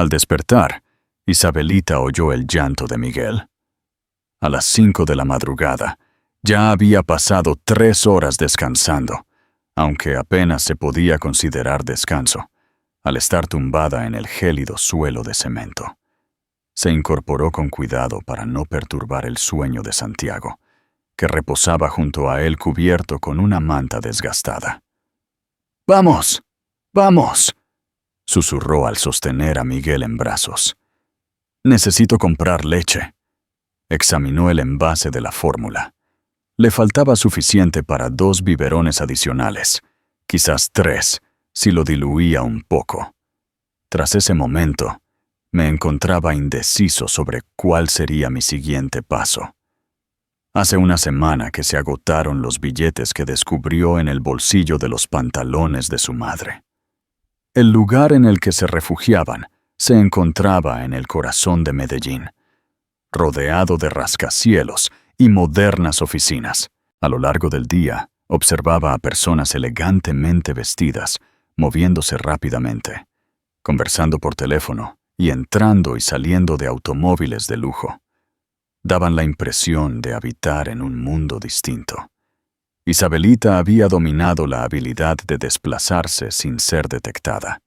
Al despertar, Isabelita oyó el llanto de Miguel. A las 5 de la madrugada, ya había pasado 3 horas descansando, aunque apenas se podía considerar descanso, al estar tumbada en el gélido suelo de cemento. Se incorporó con cuidado para no perturbar el sueño de Santiago, que reposaba junto a él cubierto con una manta desgastada. «¡Vamos! ¡Vamos!», susurró al sostener a Miguel en brazos. «Necesito comprar leche». Examinó el envase de la fórmula. Le faltaba suficiente para 2 biberones adicionales, quizás 3, si lo diluía un poco. Tras ese momento, me encontraba indeciso sobre cuál sería mi siguiente paso. Hace una semana que se agotaron los billetes que descubrió en el bolsillo de los pantalones de su madre. El lugar en el que se refugiaban se encontraba en el corazón de Medellín, rodeado de rascacielos y modernas oficinas. A lo largo del día, observaba a personas elegantemente vestidas, moviéndose rápidamente, conversando por teléfono y entrando y saliendo de automóviles de lujo. Daban la impresión de habitar en un mundo distinto. Isabelita había dominado la habilidad de desplazarse sin ser detectada.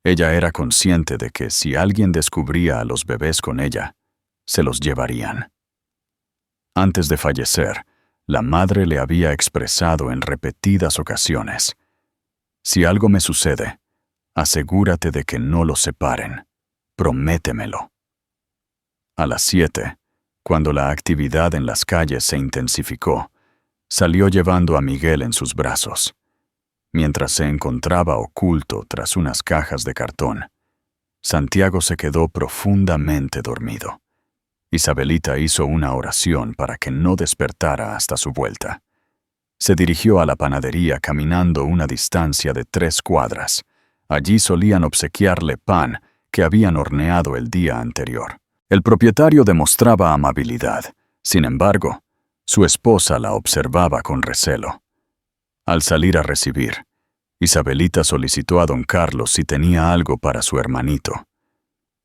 Ella era consciente de que si alguien descubría a los bebés con ella, se los llevarían. Antes de fallecer, la madre le había expresado en repetidas ocasiones: «Si algo me sucede, asegúrate de que no los separen. Prométemelo». A las 7, cuando la actividad en las calles se intensificó, salió llevando a Miguel en sus brazos. Mientras se encontraba oculto tras unas cajas de cartón, Santiago se quedó profundamente dormido. Isabelita hizo una oración para que no despertara hasta su vuelta. Se dirigió a la panadería caminando una distancia de 3 cuadras. Allí solían obsequiarle pan que habían horneado el día anterior. El propietario demostraba amabilidad. Sin embargo, su esposa la observaba con recelo. Al salir a recibir, Isabelita solicitó a don Carlos si tenía algo para su hermanito.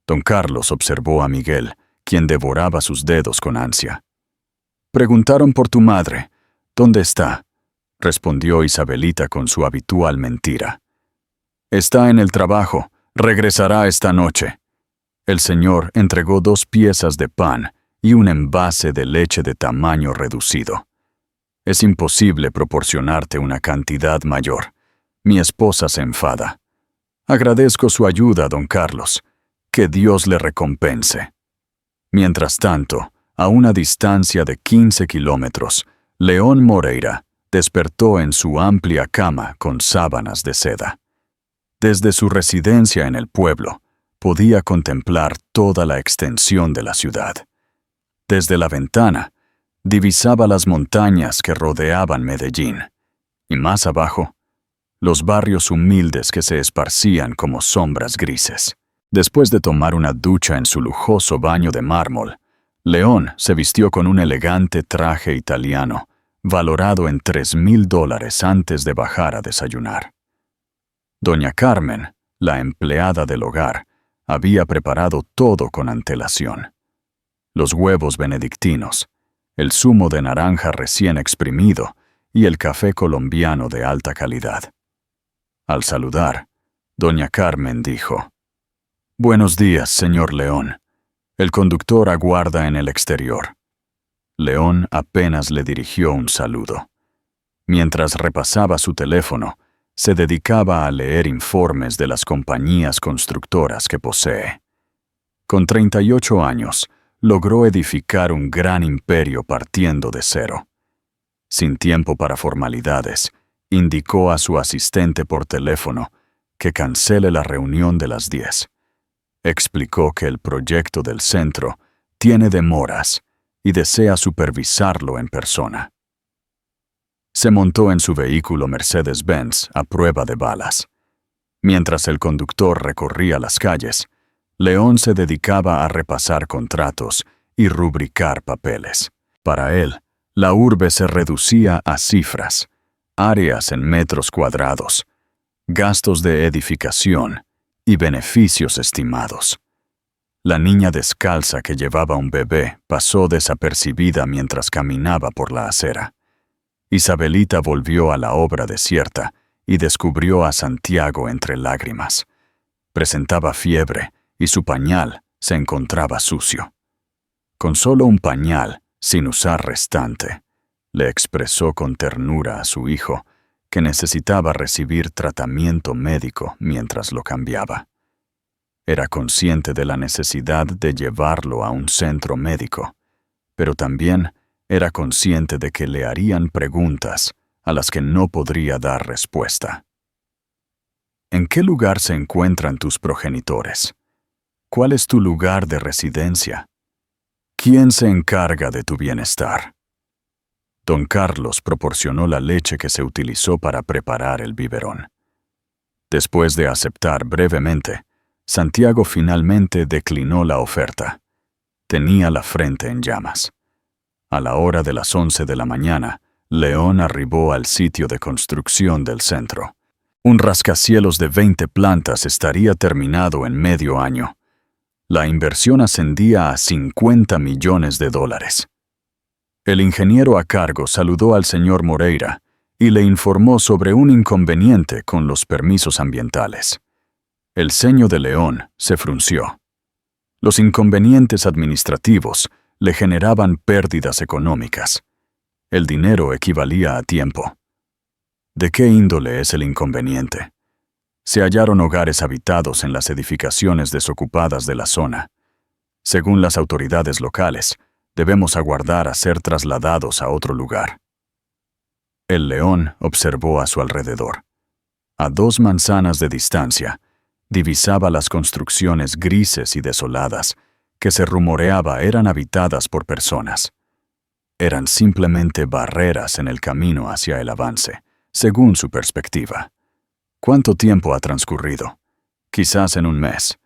Don Carlos observó a Miguel, quien devoraba sus dedos con ansia. «Preguntaron por tu madre. ¿Dónde está?», respondió Isabelita con su habitual mentira. «Está en el trabajo. Regresará esta noche». El señor entregó 2 piezas de pan y un envase de leche de tamaño reducido. «Es imposible proporcionarte una cantidad mayor. Mi esposa se enfada. Agradezco su ayuda, don Carlos. Que Dios le recompense». Mientras tanto, a una distancia de 15 kilómetros, León Moreira despertó en su amplia cama con sábanas de seda. Desde su residencia en el pueblo, podía contemplar toda la extensión de la ciudad. Desde la ventana, divisaba las montañas que rodeaban Medellín, y más abajo, los barrios humildes que se esparcían como sombras grises. Después de tomar una ducha en su lujoso baño de mármol, León se vistió con un elegante traje italiano, valorado en $3,000 antes de bajar a desayunar. Doña Carmen, la empleada del hogar, había preparado todo con antelación. Los huevos benedictinos, el zumo de naranja recién exprimido y el café colombiano de alta calidad. Al saludar, doña Carmen dijo: «Buenos días, señor León. El conductor aguarda en el exterior». León apenas le dirigió un saludo. Mientras repasaba su teléfono, se dedicaba a leer informes de las compañías constructoras que posee. Con 38 años, logró edificar un gran imperio partiendo de cero. Sin tiempo para formalidades, indicó a su asistente por teléfono que cancele la reunión de las 10. Explicó que el proyecto del centro tiene demoras y desea supervisarlo en persona. Se montó en su vehículo Mercedes-Benz a prueba de balas. Mientras el conductor recorría las calles, León se dedicaba a repasar contratos y rubricar papeles. Para él, la urbe se reducía a cifras, áreas en metros cuadrados, gastos de edificación y beneficios estimados. La niña descalza que llevaba un bebé pasó desapercibida mientras caminaba por la acera. Isabelita volvió a la obra desierta y descubrió a Santiago entre lágrimas. Presentaba fiebre y su pañal se encontraba sucio. Con solo un pañal, sin usar restante, le expresó con ternura a su hijo que necesitaba recibir tratamiento médico mientras lo cambiaba. Era consciente de la necesidad de llevarlo a un centro médico, pero también era consciente de que le harían preguntas a las que no podría dar respuesta. ¿En qué lugar se encuentran tus progenitores? ¿Cuál es tu lugar de residencia? ¿Quién se encarga de tu bienestar? Don Carlos proporcionó la leche que se utilizó para preparar el biberón. Después de aceptar brevemente, Santiago finalmente declinó la oferta. Tenía la frente en llamas. A la hora de las 11 de la mañana, León arribó al sitio de construcción del centro. Un rascacielos de 20 plantas estaría terminado en medio año. La inversión ascendía a $50 millones. El ingeniero a cargo saludó al señor Moreira y le informó sobre un inconveniente con los permisos ambientales. El ceño de León se frunció. Los inconvenientes administrativos le generaban pérdidas económicas. El dinero equivalía a tiempo. ¿De qué índole es el inconveniente? Se hallaron hogares habitados en las edificaciones desocupadas de la zona. Según las autoridades locales, debemos aguardar a ser trasladados a otro lugar. El león observó a su alrededor. A 2 manzanas de distancia, divisaba las construcciones grises y desoladas que se rumoreaba eran habitadas por personas. Eran simplemente barreras en el camino hacia el avance, según su perspectiva. ¿Cuánto tiempo ha transcurrido? Quizás en un mes.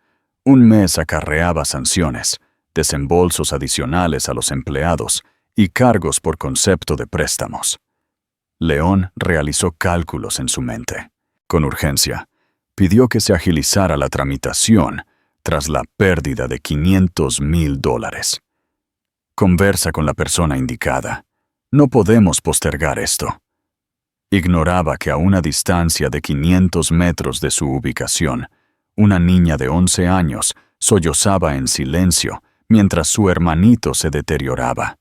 Un mes acarreaba sanciones, desembolsos adicionales a los empleados y cargos por concepto de préstamos. León realizó cálculos en su mente. Con urgencia, pidió que se agilizara la tramitación tras la pérdida de $500,000. Conversa con la persona indicada. No podemos postergar esto. Ignoraba que a una distancia de 500 metros de su ubicación, una niña de 11 años sollozaba en silencio mientras su hermanito se deterioraba,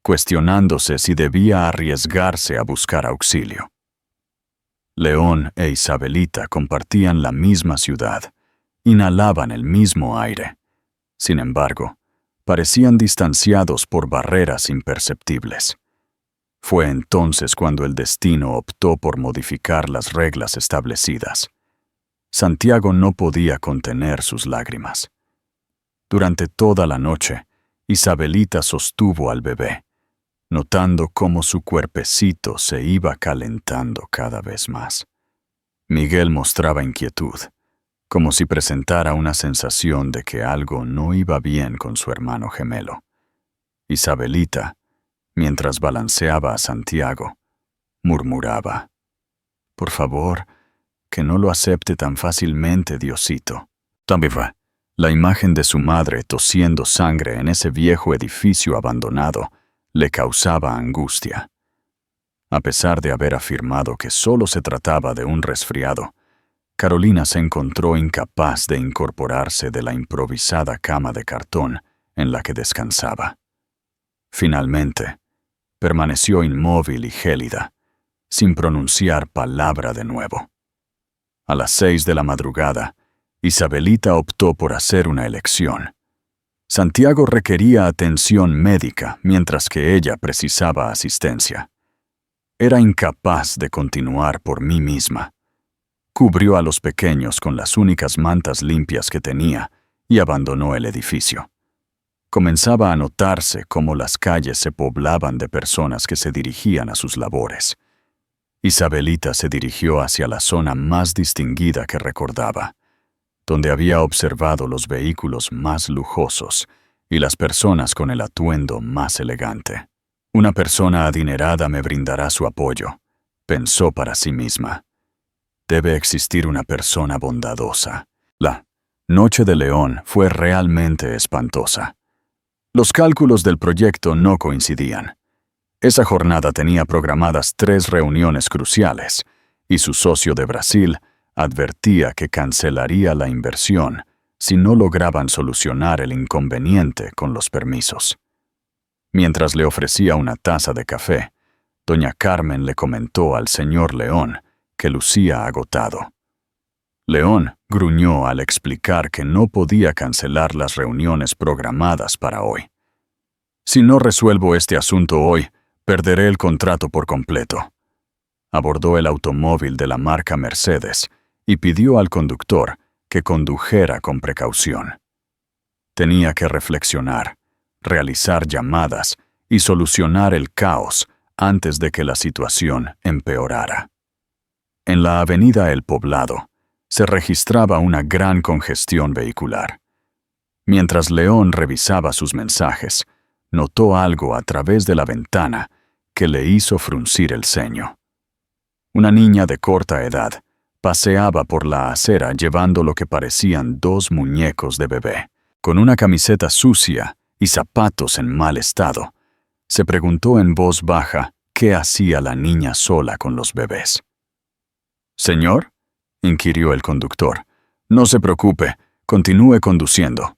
cuestionándose si debía arriesgarse a buscar auxilio. León e Isabelita compartían la misma ciudad, inhalaban el mismo aire. Sin embargo, parecían distanciados por barreras imperceptibles. Fue entonces cuando el destino optó por modificar las reglas establecidas. Santiago no podía contener sus lágrimas. Durante toda la noche, Isabelita sostuvo al bebé, notando cómo su cuerpecito se iba calentando cada vez más. Miguel mostraba inquietud, como si presentara una sensación de que algo no iba bien con su hermano gemelo. Isabelita, mientras balanceaba a Santiago, murmuraba: «Por favor, que no lo acepte tan fácilmente, Diosito». También la imagen de su madre tosiendo sangre en ese viejo edificio abandonado le causaba angustia. A pesar de haber afirmado que solo se trataba de un resfriado, Carolina se encontró incapaz de incorporarse de la improvisada cama de cartón en la que descansaba. Finalmente, permaneció inmóvil y gélida, sin pronunciar palabra de nuevo. A las 6 de la madrugada, Isabelita optó por hacer una elección. Santiago requería atención médica mientras que ella precisaba asistencia. Era incapaz de continuar por mí misma. Cubrió a los pequeños con las únicas mantas limpias que tenía y abandonó el edificio. Comenzaba a notarse cómo las calles se poblaban de personas que se dirigían a sus labores. Isabelita se dirigió hacia la zona más distinguida que recordaba, donde había observado los vehículos más lujosos y las personas con el atuendo más elegante. Una persona adinerada me brindará su apoyo, pensó para sí misma. Debe existir una persona bondadosa, La Noche de León fue realmente espantosa. Los cálculos del proyecto no coincidían. Esa jornada tenía programadas 3 reuniones cruciales, y su socio de Brasil advertía que cancelaría la inversión si no lograban solucionar el inconveniente con los permisos. Mientras le ofrecía una taza de café, doña Carmen le comentó al señor León que lucía agotado. León gruñó al explicar que no podía cancelar las reuniones programadas para hoy. Si no resuelvo este asunto hoy, perderé el contrato por completo. Abordó el automóvil de la marca Mercedes y pidió al conductor que condujera con precaución. Tenía que reflexionar, realizar llamadas y solucionar el caos antes de que la situación empeorara. En la avenida El Poblado se registraba una gran congestión vehicular. Mientras León revisaba sus mensajes, notó algo a través de la ventana que le hizo fruncir el ceño. Una niña de corta edad paseaba por la acera llevando lo que parecían 2 muñecos de bebé. Con una camiseta sucia y zapatos en mal estado, se preguntó en voz baja qué hacía la niña sola con los bebés. «¿Señor?», inquirió el conductor. «No se preocupe, continúe conduciendo».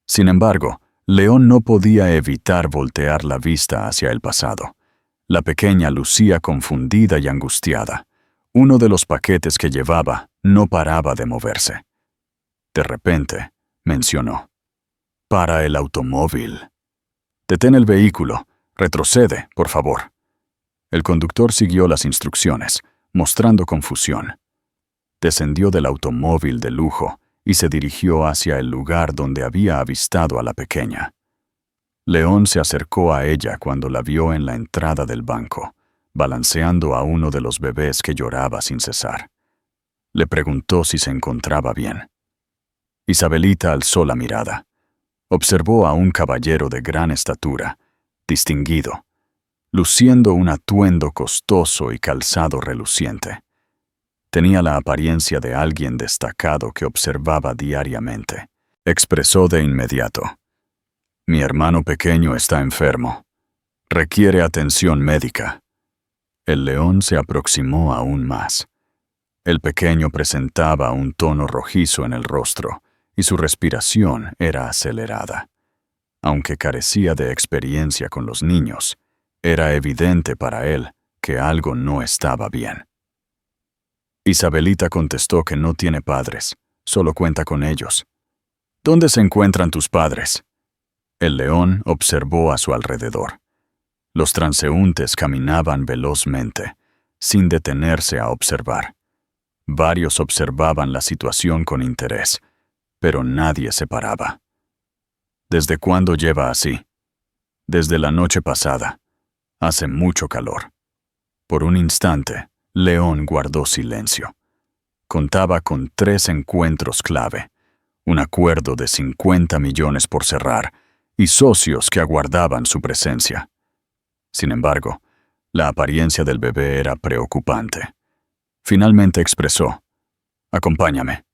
Sin embargo, León no podía evitar voltear la vista hacia el pasado. La pequeña lucía confundida y angustiada. Uno de los paquetes que llevaba no paraba de moverse. De repente, mencionó: «Para el automóvil». «Detén el vehículo. Retrocede, por favor». El conductor siguió las instrucciones, mostrando confusión. Descendió del automóvil de lujo y se dirigió hacia el lugar donde había avistado a la pequeña. León se acercó a ella cuando la vio en la entrada del banco, balanceando a uno de los bebés que lloraba sin cesar. Le preguntó si se encontraba bien. Isabelita alzó la mirada. Observó a un caballero de gran estatura, distinguido, luciendo un atuendo costoso y calzado reluciente. Tenía la apariencia de alguien destacado que observaba diariamente. Expresó de inmediato: «Mi hermano pequeño está enfermo. Requiere atención médica». El león se aproximó aún más. El pequeño presentaba un tono rojizo en el rostro y su respiración era acelerada. Aunque carecía de experiencia con los niños, era evidente para él que algo no estaba bien. Isabelita contestó que no tiene padres, solo cuenta con ellos. «¿Dónde se encuentran tus padres?». El león observó a su alrededor. Los transeúntes caminaban velozmente, sin detenerse a observar. Varios observaban la situación con interés, pero nadie se paraba. «¿Desde cuándo lleva así?». «Desde la noche pasada. Hace mucho calor». Por un instante, León guardó silencio. Contaba con 3 encuentros clave, un acuerdo de 50 millones por cerrar y socios que aguardaban su presencia. Sin embargo, la apariencia del bebé era preocupante. Finalmente expresó: «Acompáñame.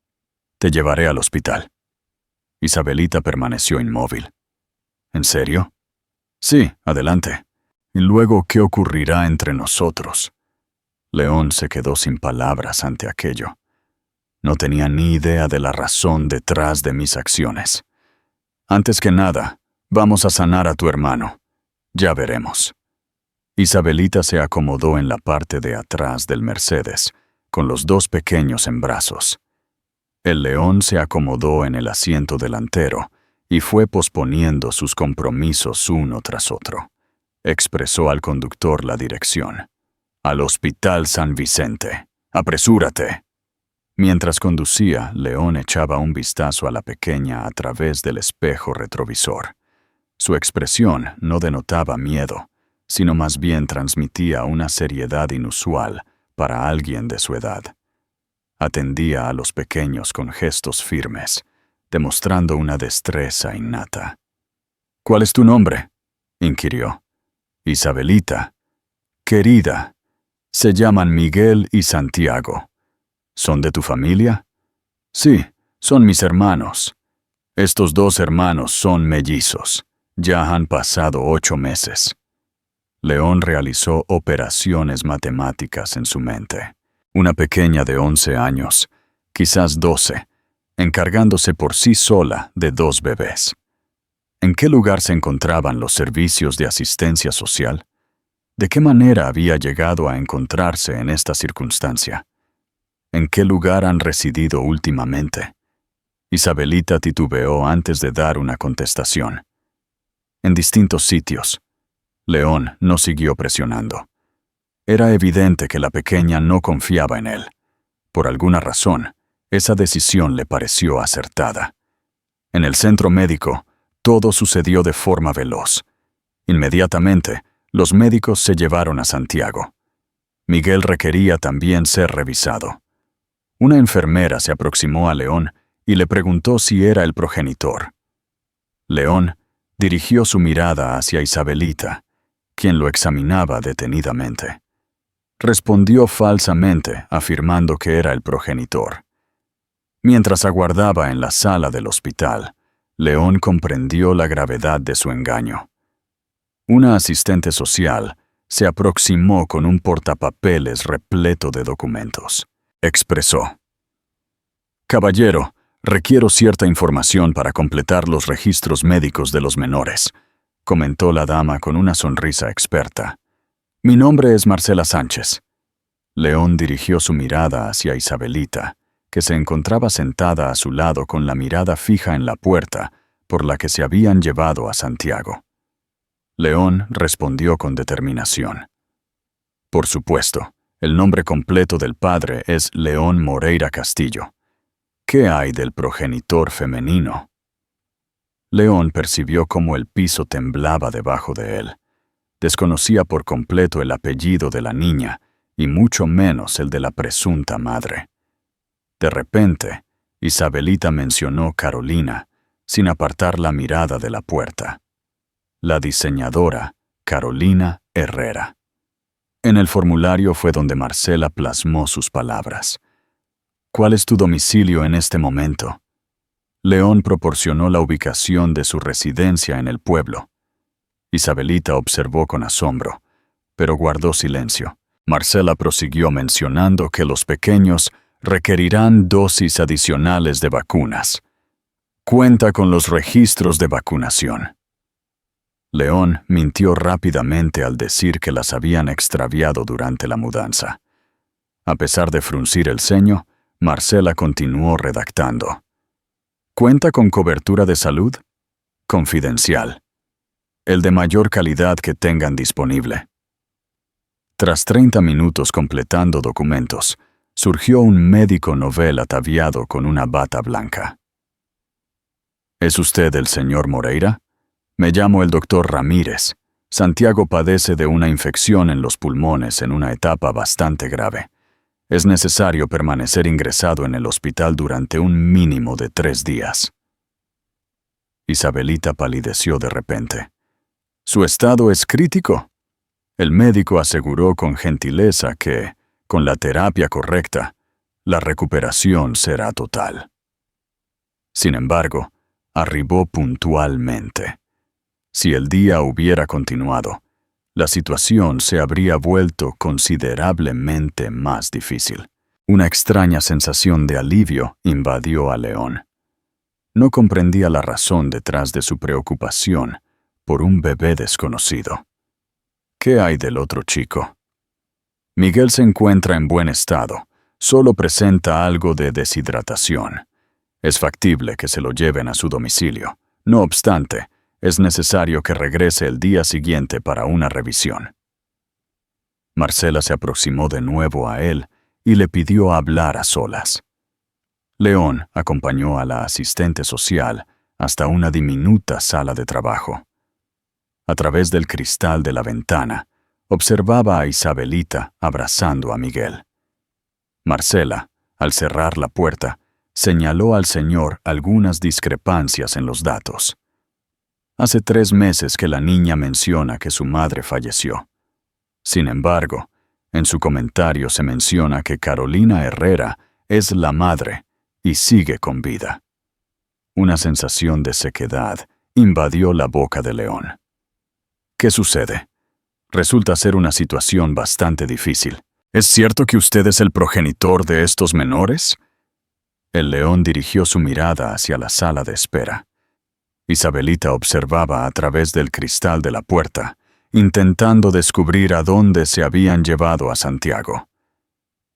Te llevaré al hospital». Isabelita permaneció inmóvil. «¿En serio?». «Sí, adelante. ¿Y luego qué ocurrirá entre nosotros?». León se quedó sin palabras ante aquello. No tenía ni idea de la razón detrás de mis acciones. «Antes que nada, vamos a sanar a tu hermano. Ya veremos». Isabelita se acomodó en la parte de atrás del Mercedes, con los 2 pequeños en brazos. El león se acomodó en el asiento delantero y fue posponiendo sus compromisos uno tras otro. Expresó al conductor la dirección: «Al Hospital San Vicente. ¡Apresúrate!». Mientras conducía, León echaba un vistazo a la pequeña a través del espejo retrovisor. Su expresión no denotaba miedo, sino más bien transmitía una seriedad inusual para alguien de su edad. Atendía a los pequeños con gestos firmes, demostrando una destreza innata. «¿Cuál es tu nombre?», inquirió. «Isabelita». «Querida, se llaman Miguel y Santiago. ¿Son de tu familia?». «Sí, Son mis hermanos. Estos 2 hermanos son mellizos. Ya han pasado 8 meses. León realizó operaciones matemáticas en su mente. Una pequeña de 11 años, quizás 12, encargándose por sí sola de 2 bebés. ¿En qué lugar se encontraban los servicios de asistencia social? ¿De qué manera había llegado a encontrarse en esta circunstancia? ¿En qué lugar han residido últimamente? Isabelita titubeó antes de dar una contestación. En distintos sitios. León no siguió presionando. Era evidente que la pequeña no confiaba en él. Por alguna razón, esa decisión le pareció acertada. En el centro médico, todo sucedió de forma veloz. Inmediatamente, los médicos se llevaron a Santiago. Miguel requería también ser revisado. Una enfermera se aproximó a León y le preguntó si era el progenitor. León dirigió su mirada hacia Isabelita, quien lo examinaba detenidamente. Respondió falsamente, afirmando que era el progenitor. Mientras aguardaba en la sala del hospital, León comprendió la gravedad de su engaño. Una asistente social se aproximó con un portapapeles repleto de documentos. Expresó: «Caballero, requiero cierta información para completar los registros médicos de los menores», comentó la dama con una sonrisa experta. «Mi nombre es Marcela Sánchez». León dirigió su mirada hacia Isabelita, que se encontraba sentada a su lado con la mirada fija en la puerta por la que se habían llevado a Santiago. León respondió con determinación. «Por supuesto, el nombre completo del padre es León Moreira Castillo. ¿Qué hay del progenitor femenino?». León percibió cómo el piso temblaba debajo de él. Desconocía por completo el apellido de la niña y mucho menos el de la presunta madre. De repente, Isabelita mencionó Carolina, sin apartar la mirada de la puerta. La diseñadora Carolina Herrera. En el formulario fue donde Marcela plasmó sus palabras. «¿Cuál es tu domicilio en este momento?». León proporcionó la ubicación de su residencia en el pueblo. Isabelita observó con asombro, pero guardó silencio. Marcela prosiguió mencionando que los pequeños requerirán dosis adicionales de vacunas. «Cuenta con los registros de vacunación». León mintió rápidamente al decir que las habían extraviado durante la mudanza. A pesar de fruncir el ceño, Marcela continuó redactando. «¿Cuenta con cobertura de salud? Confidencial. El de mayor calidad que tengan disponible». Tras 30 minutos completando documentos, surgió un médico novel ataviado con una bata blanca. «¿Es usted el señor Moreira? Me llamo el doctor Ramírez. Santiago padece de una infección en los pulmones en una etapa bastante grave. Es necesario permanecer ingresado en el hospital durante un mínimo de 3 días». Isabelita palideció de repente. «¿Su estado es crítico?». El médico aseguró con gentileza que, con la terapia correcta, la recuperación será total. Sin embargo, arribó puntualmente. Si el día hubiera continuado, la situación se habría vuelto considerablemente más difícil. Una extraña sensación de alivio invadió a León. No comprendía la razón detrás de su preocupación por un bebé desconocido. ¿Qué hay del otro chico? Miguel se encuentra en buen estado, solo presenta algo de deshidratación. Es factible que se lo lleven a su domicilio. No obstante, es necesario que regrese el día siguiente para una revisión. Marcela se aproximó de nuevo a él y le pidió hablar a solas. León acompañó a la asistente social hasta una diminuta sala de trabajo. A través del cristal de la ventana, observaba a Isabelita abrazando a Miguel. Marcela, al cerrar la puerta, señaló al señor algunas discrepancias en los datos. Hace 3 meses que la niña menciona que su madre falleció. Sin embargo, en su comentario se menciona que Carolina Herrera es la madre y sigue con vida. Una sensación de sequedad invadió la boca de León. ¿Qué sucede? Resulta ser una situación bastante difícil. ¿Es cierto que usted es el progenitor de estos menores? El león dirigió su mirada hacia la sala de espera. Isabelita observaba a través del cristal de la puerta, intentando descubrir a dónde se habían llevado a Santiago.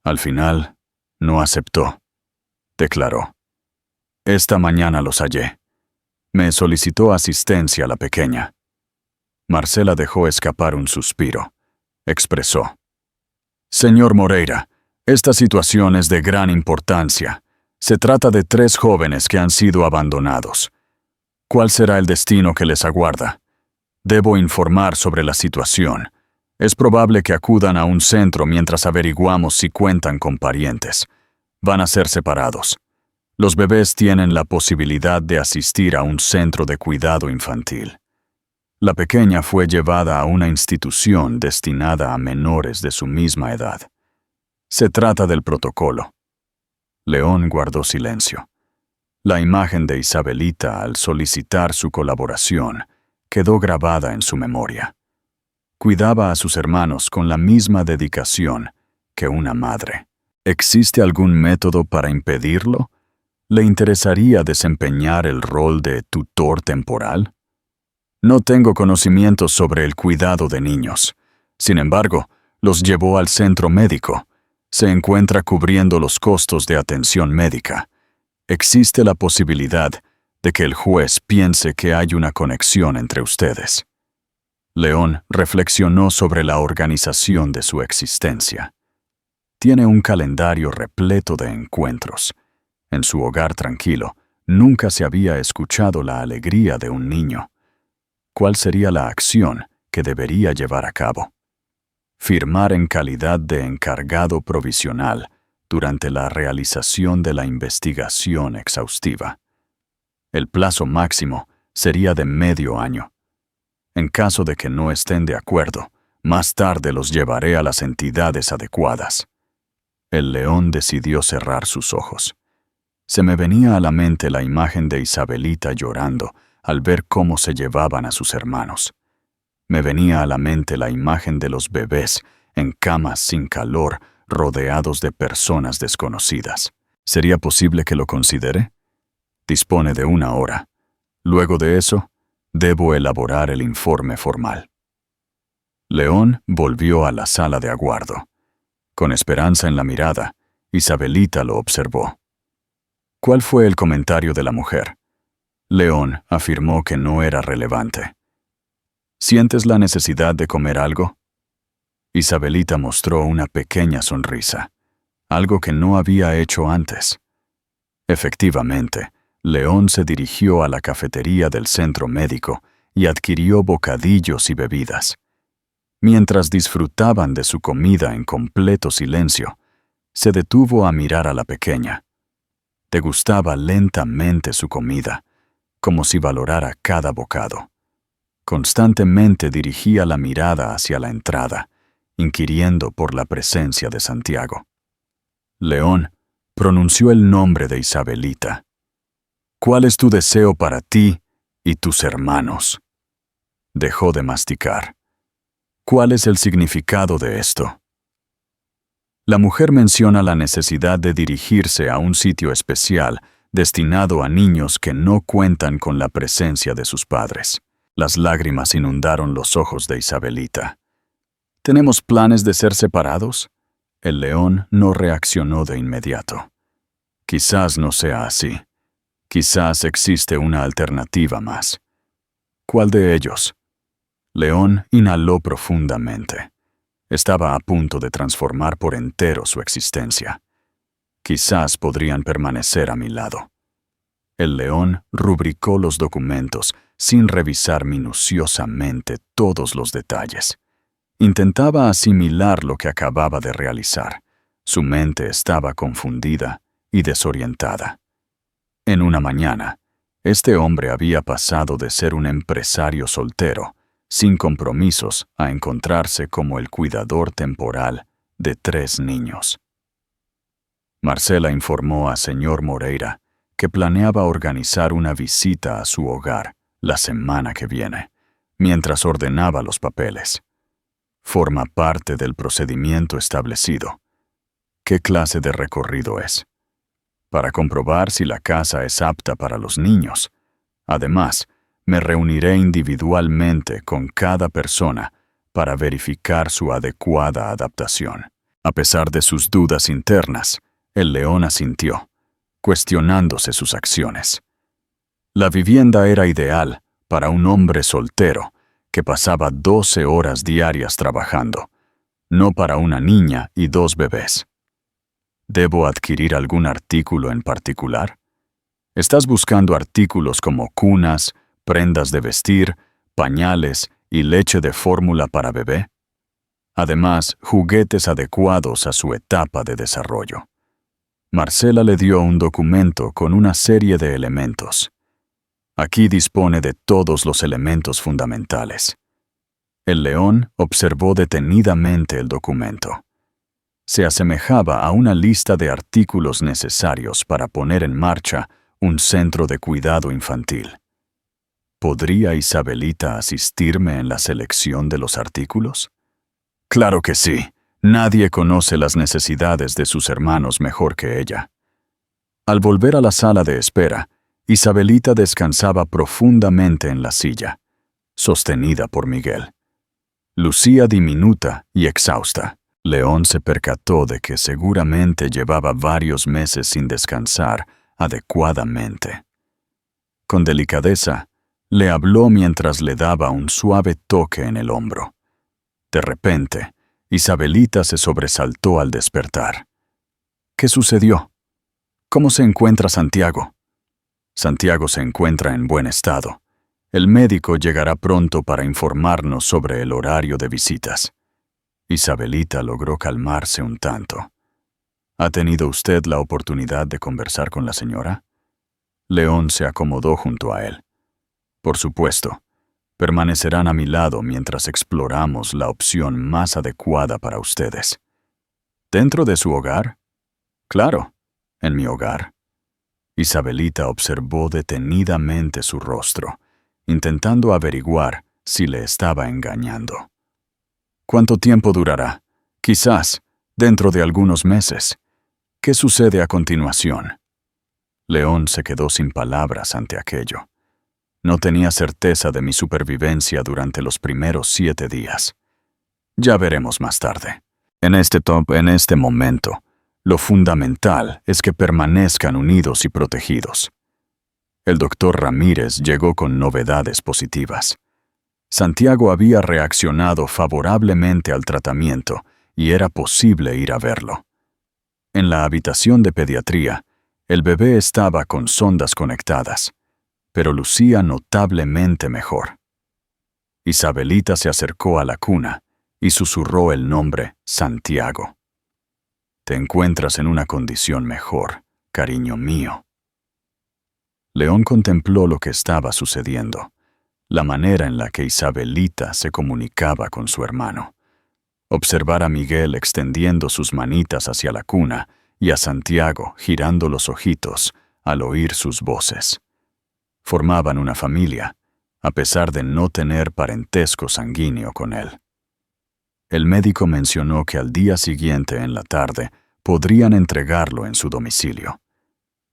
Al final, no aceptó. Declaró: «Esta mañana los hallé. Me solicitó asistencia la pequeña». Marcela dejó escapar un suspiro. Expresó: «Señor Moreira, esta situación es de gran importancia. Se trata de 3 jóvenes que han sido abandonados. ¿Cuál será el destino que les aguarda? Debo informar sobre la situación. Es probable que acudan a un centro mientras averiguamos si cuentan con parientes. Van a ser separados. Los bebés tienen la posibilidad de asistir a un centro de cuidado infantil. La pequeña fue llevada a una institución destinada a menores de su misma edad. Se trata del protocolo». León guardó silencio. La imagen de Isabelita al solicitar su colaboración quedó grabada en su memoria. Cuidaba a sus hermanos con la misma dedicación que una madre. ¿Existe algún método para impedirlo? ¿Le interesaría desempeñar el rol de tutor temporal? No tengo conocimientos sobre el cuidado de niños. Sin embargo, los llevó al centro médico. Se encuentra cubriendo los costos de atención médica. Existe la posibilidad de que el juez piense que hay una conexión entre ustedes. León reflexionó sobre la organización de su existencia. Tiene un calendario repleto de encuentros. En su hogar tranquilo, nunca se había escuchado la alegría de un niño. ¿Cuál sería la acción que debería llevar a cabo? Firmar en calidad de encargado provisional durante la realización de la investigación exhaustiva. El plazo máximo sería de medio año. En caso de que no estén de acuerdo, más tarde los llevaré a las entidades adecuadas. El león decidió cerrar sus ojos. Se me venía a la mente la imagen de Isabelita llorando al ver cómo se llevaban a sus hermanos. Me venía a la mente la imagen de los bebés en camas sin calor, rodeados de personas desconocidas. ¿Sería posible que lo considere? Dispone de 1 hora. Luego de eso, debo elaborar el informe formal. León volvió a la sala de aguardo. Con esperanza en la mirada, Isabelita lo observó. ¿Cuál fue el comentario de la mujer? León afirmó que no era relevante. ¿Sientes la necesidad de comer algo? Isabelita mostró una pequeña sonrisa, algo que no había hecho antes. Efectivamente, León se dirigió a la cafetería del centro médico y adquirió bocadillos y bebidas. Mientras disfrutaban de su comida en completo silencio, se detuvo a mirar a la pequeña. Degustaba lentamente su comida, como si valorara cada bocado. Constantemente dirigía la mirada hacia la entrada, inquiriendo por la presencia de Santiago. León pronunció el nombre de Isabelita. ¿Cuál es tu deseo para ti y tus hermanos? Dejó de masticar. ¿Cuál es el significado de esto? La mujer menciona la necesidad de dirigirse a un sitio especial destinado a niños que no cuentan con la presencia de sus padres. Las lágrimas inundaron los ojos de Isabelita. ¿Tenemos planes de ser separados? El león no reaccionó de inmediato. Quizás no sea así. Quizás existe una alternativa más. ¿Cuál de ellos? León inhaló profundamente. Estaba a punto de transformar por entero su existencia. Quizás podrían permanecer a mi lado. El león rubricó los documentos sin revisar minuciosamente todos los detalles. Intentaba asimilar lo que acababa de realizar. Su mente estaba confundida y desorientada. En una mañana, este hombre había pasado de ser un empresario soltero, sin compromisos, a encontrarse como el cuidador temporal de 3 niños. Marcela informó a señor Moreira que planeaba organizar una visita a su hogar la semana que viene, mientras ordenaba los papeles. Forma parte del procedimiento establecido. ¿Qué clase de recorrido es? Para comprobar si la casa es apta para los niños. Además, me reuniré individualmente con cada persona para verificar su adecuada adaptación. A pesar de sus dudas internas, el león asintió, cuestionándose sus acciones. La vivienda era ideal para un hombre soltero que pasaba 12 horas diarias trabajando, no para una niña y 2 bebés. ¿Debo adquirir algún artículo en particular? ¿Estás buscando artículos como cunas, prendas de vestir, pañales y leche de fórmula para bebé? Además, juguetes adecuados a su etapa de desarrollo. Marcela le dio un documento con una serie de elementos. Aquí dispone de todos los elementos fundamentales. El león observó detenidamente el documento. Se asemejaba a una lista de artículos necesarios para poner en marcha un centro de cuidado infantil. ¿Podría Isabelita asistirme en la selección de los artículos? Claro que sí. Nadie conoce las necesidades de sus hermanos mejor que ella. Al volver a la sala de espera, Isabelita descansaba profundamente en la silla, sostenida por Miguel. Lucía diminuta y exhausta. León se percató de que seguramente llevaba varios meses sin descansar adecuadamente. Con delicadeza, le habló mientras le daba un suave toque en el hombro. De repente, Isabelita se sobresaltó al despertar. ¿Qué sucedió? ¿Cómo se encuentra Santiago? Santiago se encuentra en buen estado. El médico llegará pronto para informarnos sobre el horario de visitas. Isabelita logró calmarse un tanto. ¿Ha tenido usted la oportunidad de conversar con la señora? León se acomodó junto a él. Por supuesto. Permanecerán a mi lado mientras exploramos la opción más adecuada para ustedes. ¿Dentro de su hogar? Claro, en mi hogar. Isabelita observó detenidamente su rostro, intentando averiguar si le estaba engañando. ¿Cuánto tiempo durará? Quizás, dentro de algunos meses. ¿Qué sucede a continuación? León se quedó sin palabras ante aquello. No tenía certeza de mi supervivencia durante los primeros 7 días. Ya veremos más tarde. En este momento, lo fundamental es que permanezcan unidos y protegidos. El doctor Ramírez llegó con novedades positivas. Santiago había reaccionado favorablemente al tratamiento y era posible ir a verlo. En la habitación de pediatría, el bebé estaba con sondas conectadas, pero lucía notablemente mejor. Isabelita se acercó a la cuna y susurró el nombre Santiago. Te encuentras en una condición mejor, cariño mío. León contempló lo que estaba sucediendo, la manera en la que Isabelita se comunicaba con su hermano. Observar a Miguel extendiendo sus manitas hacia la cuna y a Santiago girando los ojitos al oír sus voces. Formaban una familia, a pesar de no tener parentesco sanguíneo con él. El médico mencionó que al día siguiente en la tarde podrían entregarlo en su domicilio.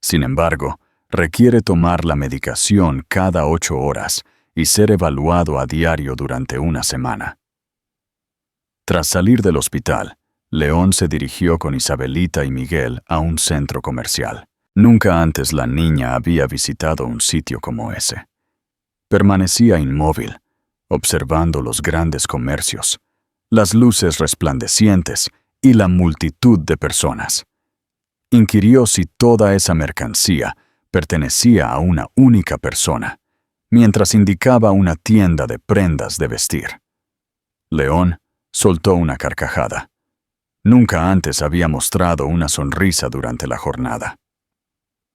Sin embargo, requiere tomar la medicación cada 8 horas y ser evaluado a diario durante una semana. Tras salir del hospital, León se dirigió con Isabelita y Miguel a un centro comercial. Nunca antes la niña había visitado un sitio como ese. Permanecía inmóvil, observando los grandes comercios, las luces resplandecientes y la multitud de personas. Inquirió si toda esa mercancía pertenecía a una única persona, mientras indicaba una tienda de prendas de vestir. León soltó una carcajada. Nunca antes había mostrado una sonrisa durante la jornada.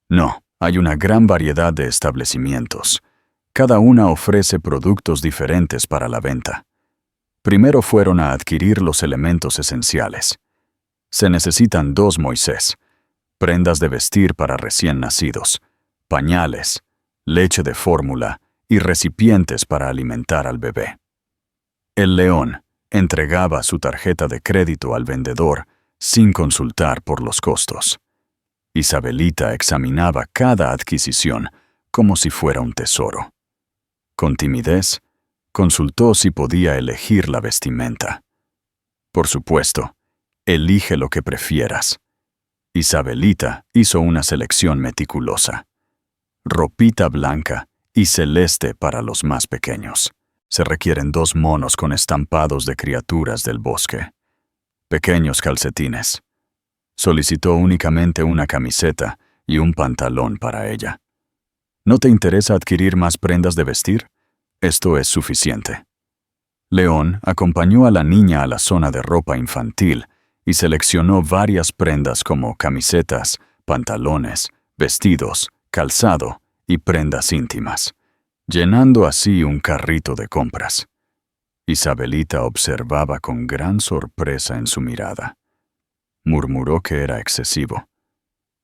No, hay una gran variedad de establecimientos. Cada una ofrece productos diferentes para la venta. Primero fueron a adquirir los elementos esenciales. Se necesitan 2 Moisés, prendas de vestir para recién nacidos, pañales, leche de fórmula y recipientes para alimentar al bebé. El león entregaba su tarjeta de crédito al vendedor sin consultar por los costos. Isabelita examinaba cada adquisición como si fuera un tesoro. Con timidez, consultó si podía elegir la vestimenta. Por supuesto, elige lo que prefieras. Isabelita hizo una selección meticulosa. Ropita blanca y celeste para los más pequeños. Se requieren 2 monos con estampados de criaturas del bosque. Pequeños calcetines. Solicitó únicamente una camiseta y un pantalón para ella. ¿No te interesa adquirir más prendas de vestir? Esto es suficiente. León acompañó a la niña a la zona de ropa infantil y seleccionó varias prendas como camisetas, pantalones, vestidos, calzado y prendas íntimas, llenando así un carrito de compras. Isabelita observaba con gran sorpresa en su mirada. Murmuró que era excesivo.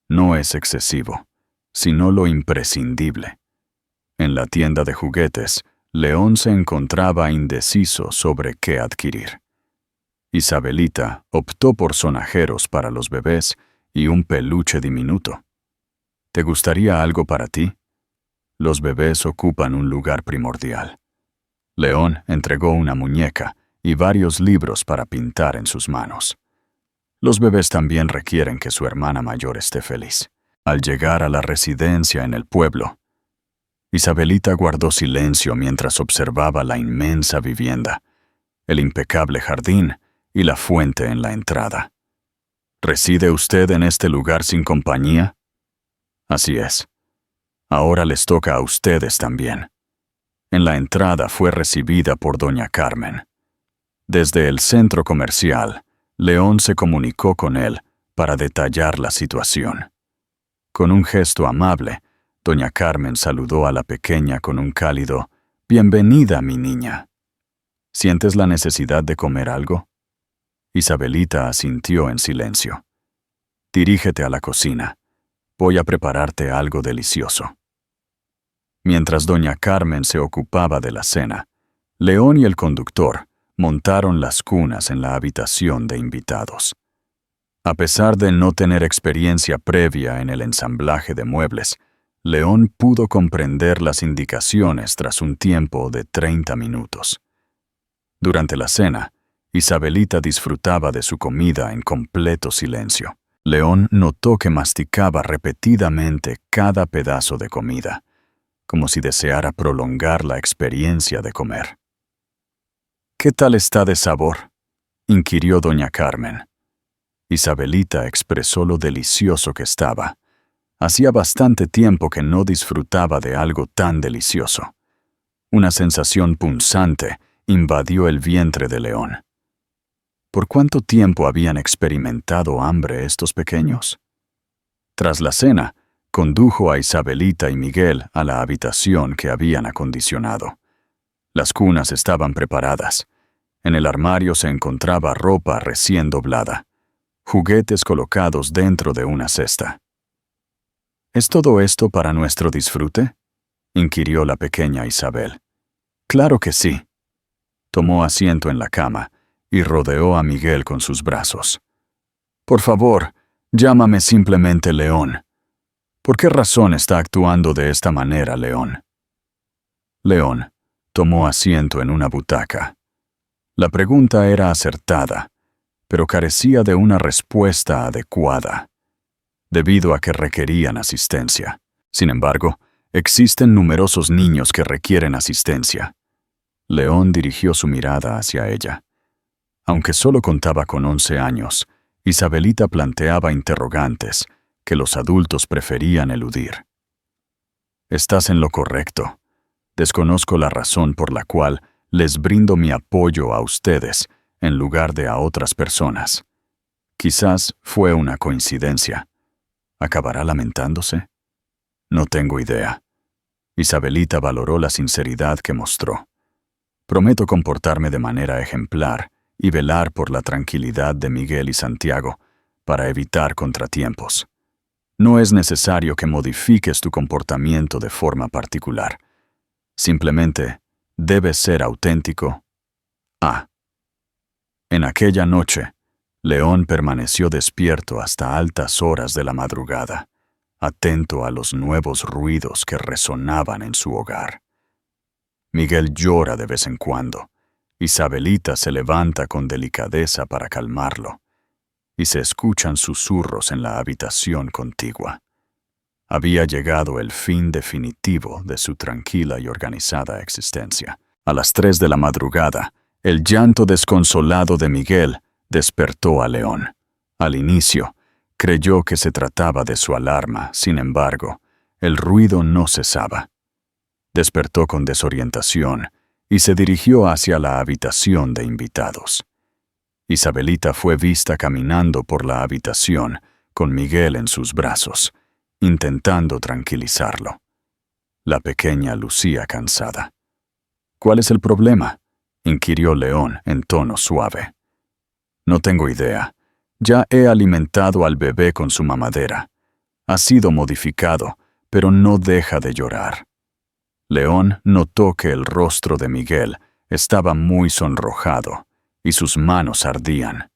No es excesivo, sino lo imprescindible. En la tienda de juguetes, León se encontraba indeciso sobre qué adquirir. Isabelita optó por sonajeros para los bebés y un peluche diminuto. ¿Te gustaría algo para ti? Los bebés ocupan un lugar primordial. León entregó una muñeca y varios libros para pintar en sus manos. Los bebés también requieren que su hermana mayor esté feliz. Al llegar a la residencia en el pueblo, Isabelita guardó silencio mientras observaba la inmensa vivienda, el impecable jardín y la fuente en la entrada. ¿Reside usted en este lugar sin compañía? Así es. Ahora les toca a ustedes también. En la entrada fue recibida por doña Carmen. Desde el centro comercial, León se comunicó con él para detallar la situación. Con un gesto amable, doña Carmen saludó a la pequeña con un cálido «Bienvenida, mi niña». ¿Sientes la necesidad de comer algo? Isabelita asintió en silencio. Dirígete a la cocina. Voy a prepararte algo delicioso. Mientras doña Carmen se ocupaba de la cena, León y el conductor montaron las cunas en la habitación de invitados. A pesar de no tener experiencia previa en el ensamblaje de muebles, León pudo comprender las indicaciones tras un tiempo de 30 minutos. Durante la cena, Isabelita disfrutaba de su comida en completo silencio. León notó que masticaba repetidamente cada pedazo de comida, como si deseara prolongar la experiencia de comer. «¿Qué tal está de sabor?», inquirió doña Carmen. Isabelita expresó lo delicioso que estaba. Hacía bastante tiempo que no disfrutaba de algo tan delicioso. Una sensación punzante invadió el vientre de León. ¿Por cuánto tiempo habían experimentado hambre estos pequeños? Tras la cena, condujo a Isabelita y Miguel a la habitación que habían acondicionado. Las cunas estaban preparadas. En el armario se encontraba ropa recién doblada, juguetes colocados dentro de una cesta. ¿Es todo esto para nuestro disfrute?, inquirió la pequeña Isabel. Claro que sí. Tomó asiento en la cama y rodeó a Miguel con sus brazos. Por favor, llámame simplemente León. ¿Por qué razón está actuando de esta manera, León? León tomó asiento en una butaca. La pregunta era acertada, pero carecía de una respuesta adecuada, debido a que requerían asistencia. Sin embargo, existen numerosos niños que requieren asistencia. León dirigió su mirada hacia ella. Aunque solo contaba con 11 años, Isabelita planteaba interrogantes que los adultos preferían eludir. Estás en lo correcto. Desconozco la razón por la cual les brindo mi apoyo a ustedes en lugar de a otras personas. Quizás fue una coincidencia. ¿Acabará lamentándose? No tengo idea. Isabelita valoró la sinceridad que mostró. Prometo comportarme de manera ejemplar y velar por la tranquilidad de Miguel y Santiago para evitar contratiempos. No es necesario que modifiques tu comportamiento de forma particular. Simplemente debes ser auténtico. En aquella noche, León permaneció despierto hasta altas horas de la madrugada, atento a los nuevos ruidos que resonaban en su hogar. Miguel llora de vez en cuando. Isabelita se levanta con delicadeza para calmarlo, y se escuchan susurros en la habitación contigua. Había llegado el fin definitivo de su tranquila y organizada existencia. A las 3 de la madrugada, el llanto desconsolado de Miguel despertó a León. Al inicio, creyó que se trataba de su alarma. Sin embargo, el ruido no cesaba. Despertó con desorientación y se dirigió hacia la habitación de invitados. Isabelita fue vista caminando por la habitación con Miguel en sus brazos, intentando tranquilizarlo. La pequeña lucía cansada. «¿Cuál es el problema?», inquirió León en tono suave. «No tengo idea. Ya he alimentado al bebé con su mamadera. Ha sido modificado, pero no deja de llorar». León notó que el rostro de Miguel estaba muy sonrojado y sus manos ardían.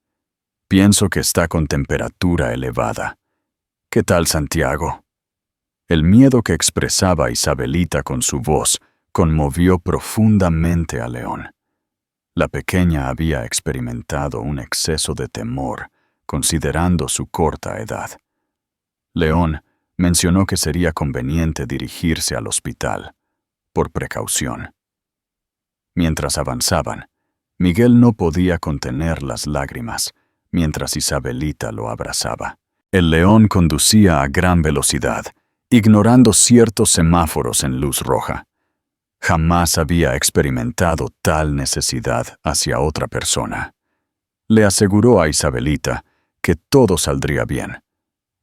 «Pienso que está con temperatura elevada. ¿Qué tal, Santiago?». El miedo que expresaba Isabelita con su voz conmovió profundamente a León. La pequeña había experimentado un exceso de temor, considerando su corta edad. León mencionó que sería conveniente dirigirse al hospital, por precaución. Mientras avanzaban, Miguel no podía contener las lágrimas, mientras Isabelita lo abrazaba. El León conducía a gran velocidad, ignorando ciertos semáforos en luz roja. Jamás había experimentado tal necesidad hacia otra persona. Le aseguró a Isabelita que todo saldría bien,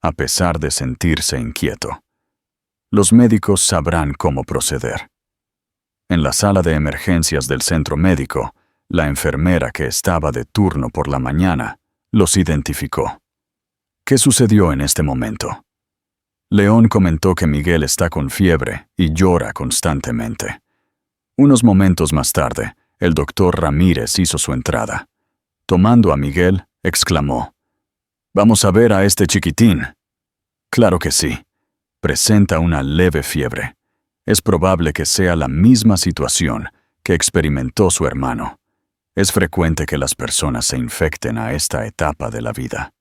a pesar de sentirse inquieto. Los médicos sabrán cómo proceder. En la sala de emergencias del centro médico, la enfermera que estaba de turno por la mañana los identificó. ¿Qué sucedió en este momento? León comentó que Miguel está con fiebre y llora constantemente. Unos momentos más tarde, el doctor Ramírez hizo su entrada. Tomando a Miguel, exclamó: «¿Vamos a ver a este chiquitín?». «Claro que sí. Presenta una leve fiebre. Es probable que sea la misma situación que experimentó su hermano. Es frecuente que las personas se infecten a esta etapa de la vida».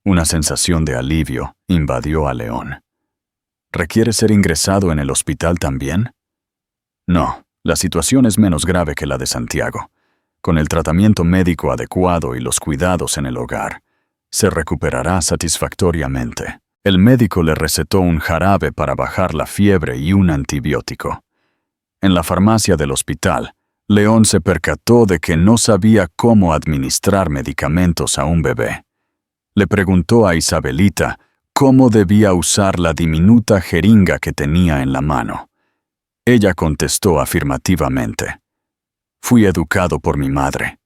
Una sensación de alivio invadió a León. «¿Requiere ser ingresado en el hospital también?». «No, la situación es menos grave que la de Santiago. Con el tratamiento médico adecuado y los cuidados en el hogar, se recuperará satisfactoriamente». El médico le recetó un jarabe para bajar la fiebre y un antibiótico. En la farmacia del hospital, León se percató de que no sabía cómo administrar medicamentos a un bebé. Le preguntó a Isabelita cómo debía usar la diminuta jeringa que tenía en la mano. Ella contestó afirmativamente: «Fui educado por mi madre».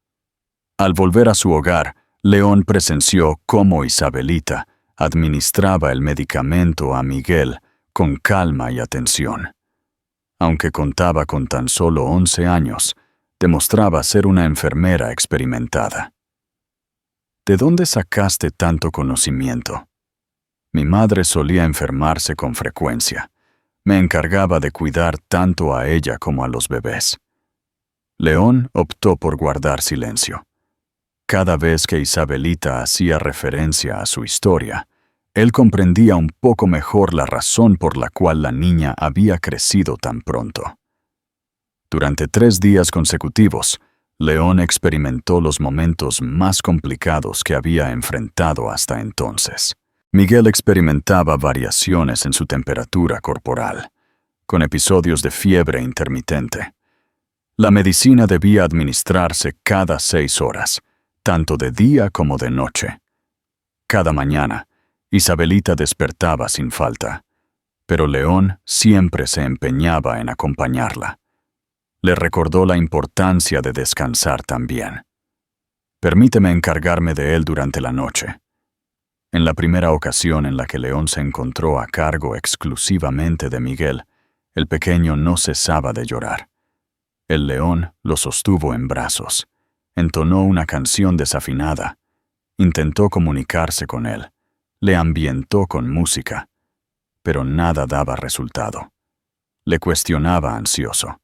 Al volver a su hogar, León presenció cómo Isabelita administraba el medicamento a Miguel con calma y atención. Aunque contaba con tan solo 11 años, demostraba ser una enfermera experimentada. «¿De dónde sacaste tanto conocimiento?». «Mi madre solía enfermarse con frecuencia. Me encargaba de cuidar tanto a ella como a los bebés». León optó por guardar silencio. Cada vez que Isabelita hacía referencia a su historia, él comprendía un poco mejor la razón por la cual la niña había crecido tan pronto. Durante 3 días consecutivos, León experimentó los momentos más complicados que había enfrentado hasta entonces. Miguel experimentaba variaciones en su temperatura corporal, con episodios de fiebre intermitente. La medicina debía administrarse cada 6 horas, tanto de día como de noche. Cada mañana, Isabelita despertaba sin falta, pero León siempre se empeñaba en acompañarla. Le recordó la importancia de descansar también. «Permíteme encargarme de él durante la noche». En la primera ocasión en la que León se encontró a cargo exclusivamente de Miguel, el pequeño no cesaba de llorar. El león lo sostuvo en brazos, entonó una canción desafinada, intentó comunicarse con él, le ambientó con música, pero nada daba resultado. Le cuestionaba ansioso.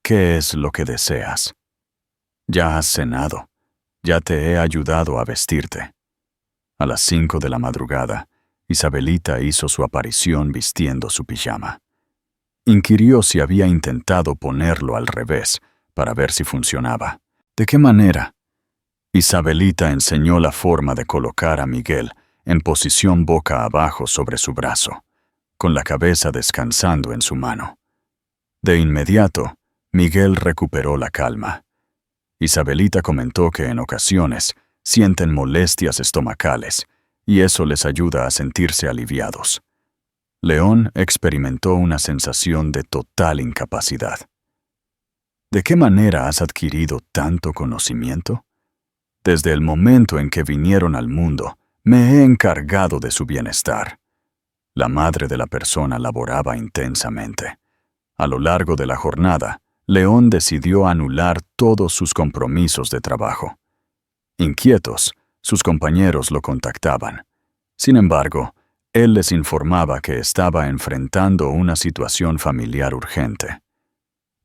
¿Qué es lo que deseas? ¿Ya has cenado? Ya te he ayudado a vestirte. A las 5 de la madrugada, Isabelita hizo su aparición vistiendo su pijama. Inquirió si había intentado ponerlo al revés para ver si funcionaba. ¿De qué manera? Isabelita enseñó la forma de colocar a Miguel en posición boca abajo sobre su brazo, con la cabeza descansando en su mano. De inmediato, Miguel recuperó la calma. Isabelita comentó que en ocasiones sienten molestias estomacales y eso les ayuda a sentirse aliviados. León experimentó una sensación de total incapacidad. ¿De qué manera has adquirido tanto conocimiento? Desde el momento en que vinieron al mundo, me he encargado de su bienestar. La madre de la persona laboraba intensamente. A lo largo de la jornada, León decidió anular todos sus compromisos de trabajo. Inquietos, sus compañeros lo contactaban. Sin embargo, él les informaba que estaba enfrentando una situación familiar urgente.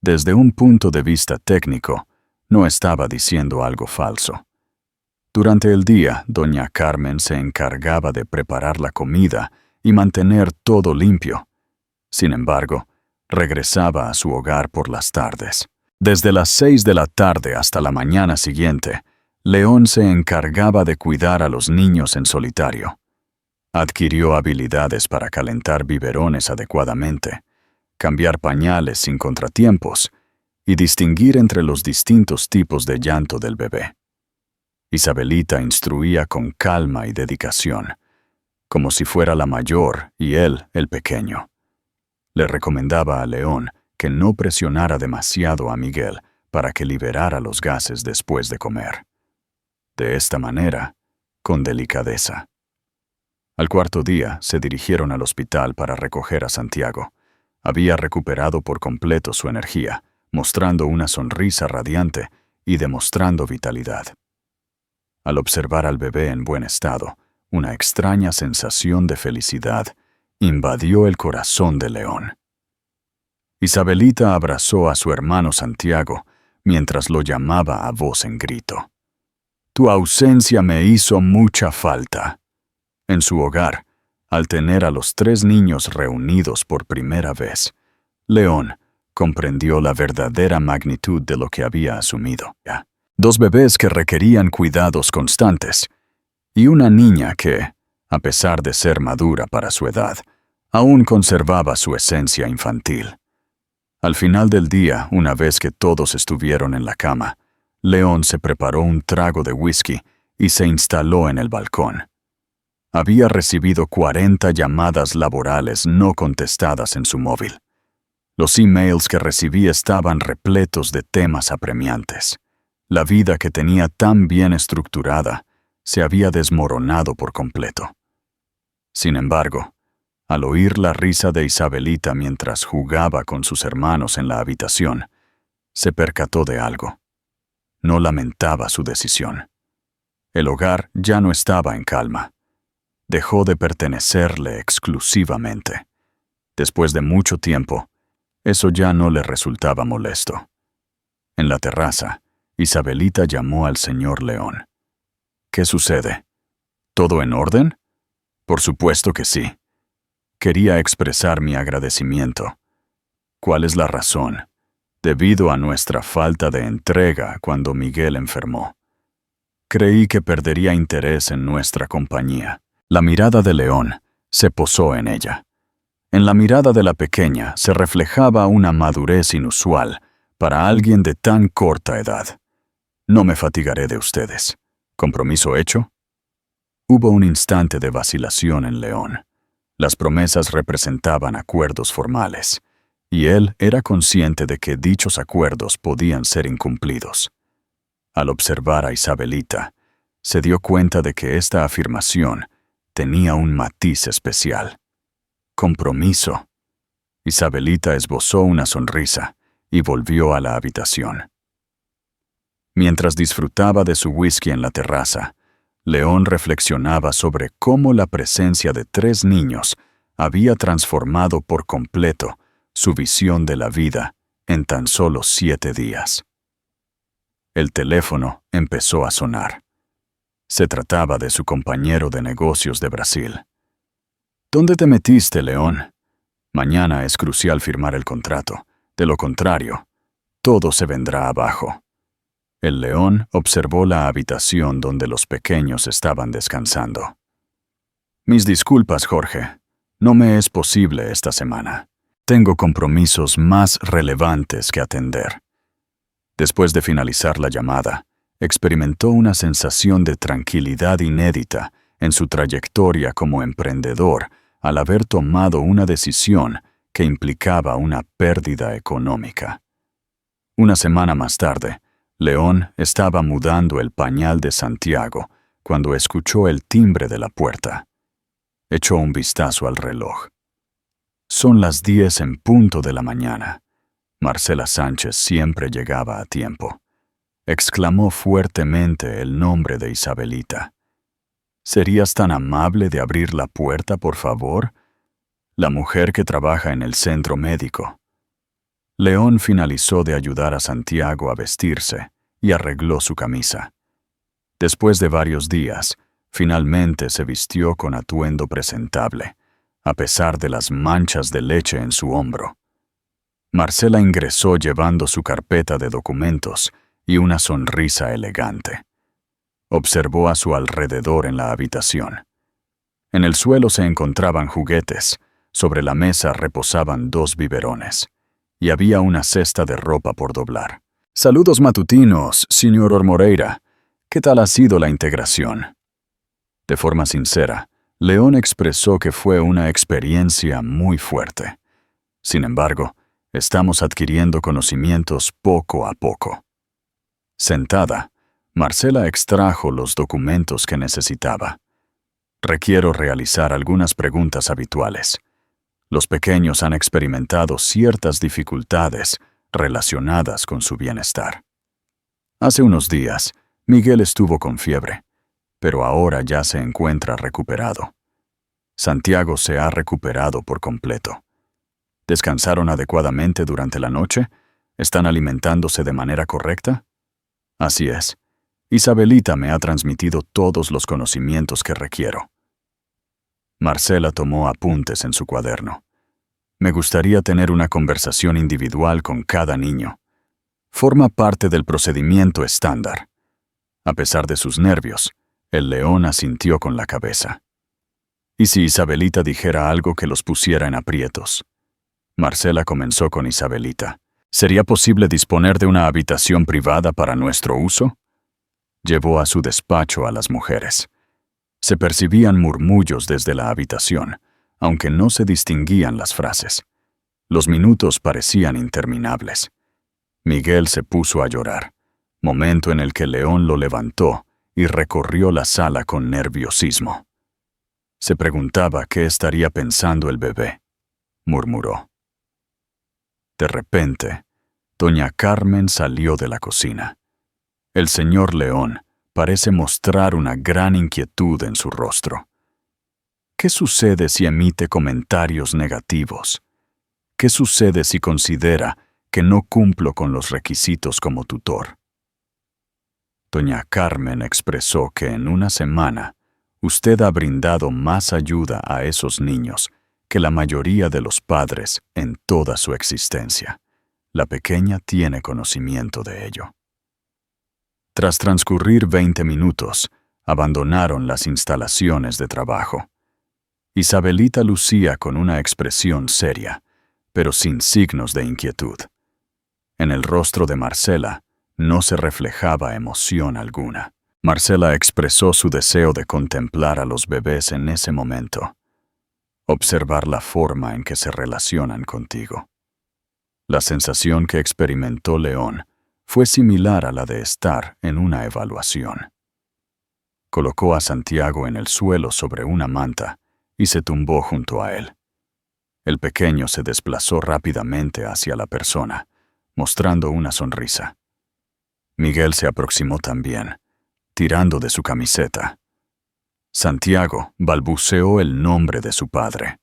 Desde un punto de vista técnico, no estaba diciendo algo falso. Durante el día, doña Carmen se encargaba de preparar la comida y mantener todo limpio. Sin embargo, regresaba a su hogar por las tardes. Desde las 6 de la tarde hasta la mañana siguiente, León se encargaba de cuidar a los niños en solitario. Adquirió habilidades para calentar biberones adecuadamente, cambiar pañales sin contratiempos y distinguir entre los distintos tipos de llanto del bebé. Isabelita instruía con calma y dedicación, como si fuera la mayor y él el pequeño. Le recomendaba a León que no presionara demasiado a Miguel para que liberara los gases después de comer. De esta manera, con delicadeza. Al cuarto día se dirigieron al hospital para recoger a Santiago. Había recuperado por completo su energía, mostrando una sonrisa radiante y demostrando vitalidad. Al observar al bebé en buen estado, una extraña sensación de felicidad invadió el corazón de León. Isabelita abrazó a su hermano Santiago mientras lo llamaba a voz en grito. «Tu ausencia me hizo mucha falta». En su hogar, al tener a los 3 niños reunidos por primera vez, León comprendió la verdadera magnitud de lo que había asumido. 2 bebés que requerían cuidados constantes, y una niña que, a pesar de ser madura para su edad, aún conservaba su esencia infantil. Al final del día, una vez que todos estuvieron en la cama, León se preparó un trago de whisky y se instaló en el balcón. Había recibido 40 llamadas laborales no contestadas en su móvil. Los emails que recibí estaban repletos de temas apremiantes. La vida que tenía tan bien estructurada se había desmoronado por completo. Sin embargo, al oír la risa de Isabelita mientras jugaba con sus hermanos en la habitación, se percató de algo. No lamentaba su decisión. El hogar ya no estaba en calma. Dejó de pertenecerle exclusivamente. Después de mucho tiempo, eso ya no le resultaba molesto. En la terraza, Isabelita llamó al señor León. «¿Qué sucede? ¿Todo en orden?» «Por supuesto que sí. Quería expresar mi agradecimiento». «¿Cuál es la razón?» «Debido a nuestra falta de entrega cuando Miguel enfermó. Creí que perdería interés en nuestra compañía». La mirada de León se posó en ella. En la mirada de la pequeña se reflejaba una madurez inusual para alguien de tan corta edad. «No me fatigaré de ustedes. ¿Compromiso hecho?» Hubo un instante de vacilación en León. Las promesas representaban acuerdos formales, y él era consciente de que dichos acuerdos podían ser incumplidos. Al observar a Isabelita, se dio cuenta de que esta afirmación tenía un matiz especial. Compromiso. Isabelita esbozó una sonrisa y volvió a la habitación. Mientras disfrutaba de su whisky en la terraza, León reflexionaba sobre cómo la presencia de 3 niños había transformado por completo su visión de la vida en tan solo 7 días. El teléfono empezó a sonar. Se trataba de su compañero de negocios de Brasil. ¿Dónde te metiste, León? Mañana es crucial firmar el contrato. De lo contrario, todo se vendrá abajo. El león observó la habitación donde los pequeños estaban descansando. Mis disculpas, Jorge. No me es posible esta semana. Tengo compromisos más relevantes que atender. Después de finalizar la llamada, experimentó una sensación de tranquilidad inédita en su trayectoria como emprendedor al haber tomado una decisión que implicaba una pérdida económica. Una semana más tarde, León estaba mudando el pañal de Santiago cuando escuchó el timbre de la puerta. Echó un vistazo al reloj. Son las 10 en punto de la mañana. Marcela Sánchez siempre llegaba a tiempo. Exclamó fuertemente el nombre de Isabelita. ¿Serías tan amable de abrir la puerta, por favor? La mujer que trabaja en el centro médico. León finalizó de ayudar a Santiago a vestirse y arregló su camisa. Después de varios días, finalmente se vistió con atuendo presentable, a pesar de las manchas de leche en su hombro. Marcela ingresó llevando su carpeta de documentos y una sonrisa elegante. Observó a su alrededor en la habitación. En el suelo se encontraban juguetes, sobre la mesa reposaban 2 biberones, y había una cesta de ropa por doblar. Saludos matutinos, señor Moreira. ¿Qué tal ha sido la integración? De forma sincera, León expresó que fue una experiencia muy fuerte. Sin embargo, estamos adquiriendo conocimientos poco a poco. Sentada, Marcela extrajo los documentos que necesitaba. Requiero realizar algunas preguntas habituales. Los pequeños han experimentado ciertas dificultades relacionadas con su bienestar. Hace unos días, Miguel estuvo con fiebre, pero ahora ya se encuentra recuperado. Santiago se ha recuperado por completo. ¿Descansaron adecuadamente durante la noche? ¿Están alimentándose de manera correcta? Así es. Isabelita me ha transmitido todos los conocimientos que requiero. Marcela tomó apuntes en su cuaderno. Me gustaría tener una conversación individual con cada niño. Forma parte del procedimiento estándar. A pesar de sus nervios, el león asintió con la cabeza. ¿Y si Isabelita dijera algo que los pusiera en aprietos? Marcela comenzó con Isabelita. ¿Sería posible disponer de una habitación privada para nuestro uso? Llevó a su despacho a las mujeres. Se percibían murmullos desde la habitación, aunque no se distinguían las frases. Los minutos parecían interminables. Miguel se puso a llorar, momento en el que León lo levantó y recorrió la sala con nerviosismo. Se preguntaba qué estaría pensando el bebé, murmuró. De repente, doña Carmen salió de la cocina. El señor León parece mostrar una gran inquietud en su rostro. ¿Qué sucede si emite comentarios negativos? ¿Qué sucede si considera que no cumplo con los requisitos como tutor? Doña Carmen expresó que en una semana usted ha brindado más ayuda a esos niños que la mayoría de los padres en toda su existencia. La pequeña tiene conocimiento de ello. Tras transcurrir 20 minutos, abandonaron las instalaciones de trabajo. Isabelita lucía con una expresión seria, pero sin signos de inquietud. En el rostro de Marcela no se reflejaba emoción alguna. Marcela expresó su deseo de contemplar a los bebés en ese momento, observar la forma en que se relacionan contigo. La sensación que experimentó León fue similar a la de estar en una evaluación. Colocó a Santiago en el suelo sobre una manta y se tumbó junto a él. El pequeño se desplazó rápidamente hacia la persona, mostrando una sonrisa. Miguel se aproximó también, tirando de su camiseta. Santiago balbuceó el nombre de su padre.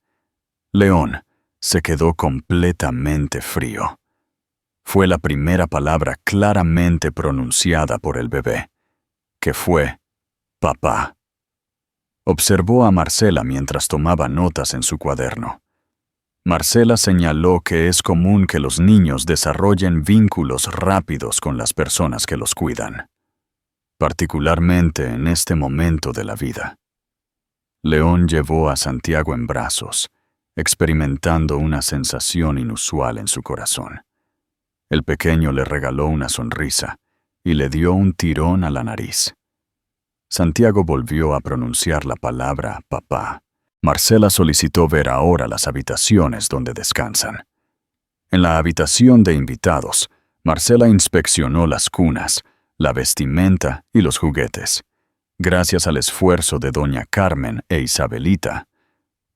León se quedó completamente frío. Fue la primera palabra claramente pronunciada por el bebé, que fue papá. Observó a Marcela mientras tomaba notas en su cuaderno. Marcela señaló que es común que los niños desarrollen vínculos rápidos con las personas que los cuidan, particularmente en este momento de la vida. León llevó a Santiago en brazos, experimentando una sensación inusual en su corazón. El pequeño le regaló una sonrisa y le dio un tirón a la nariz. Santiago volvió a pronunciar la palabra papá. Marcela solicitó ver ahora las habitaciones donde descansan. En la habitación de invitados, Marcela inspeccionó las cunas, la vestimenta y los juguetes. Gracias al esfuerzo de doña Carmen e Isabelita,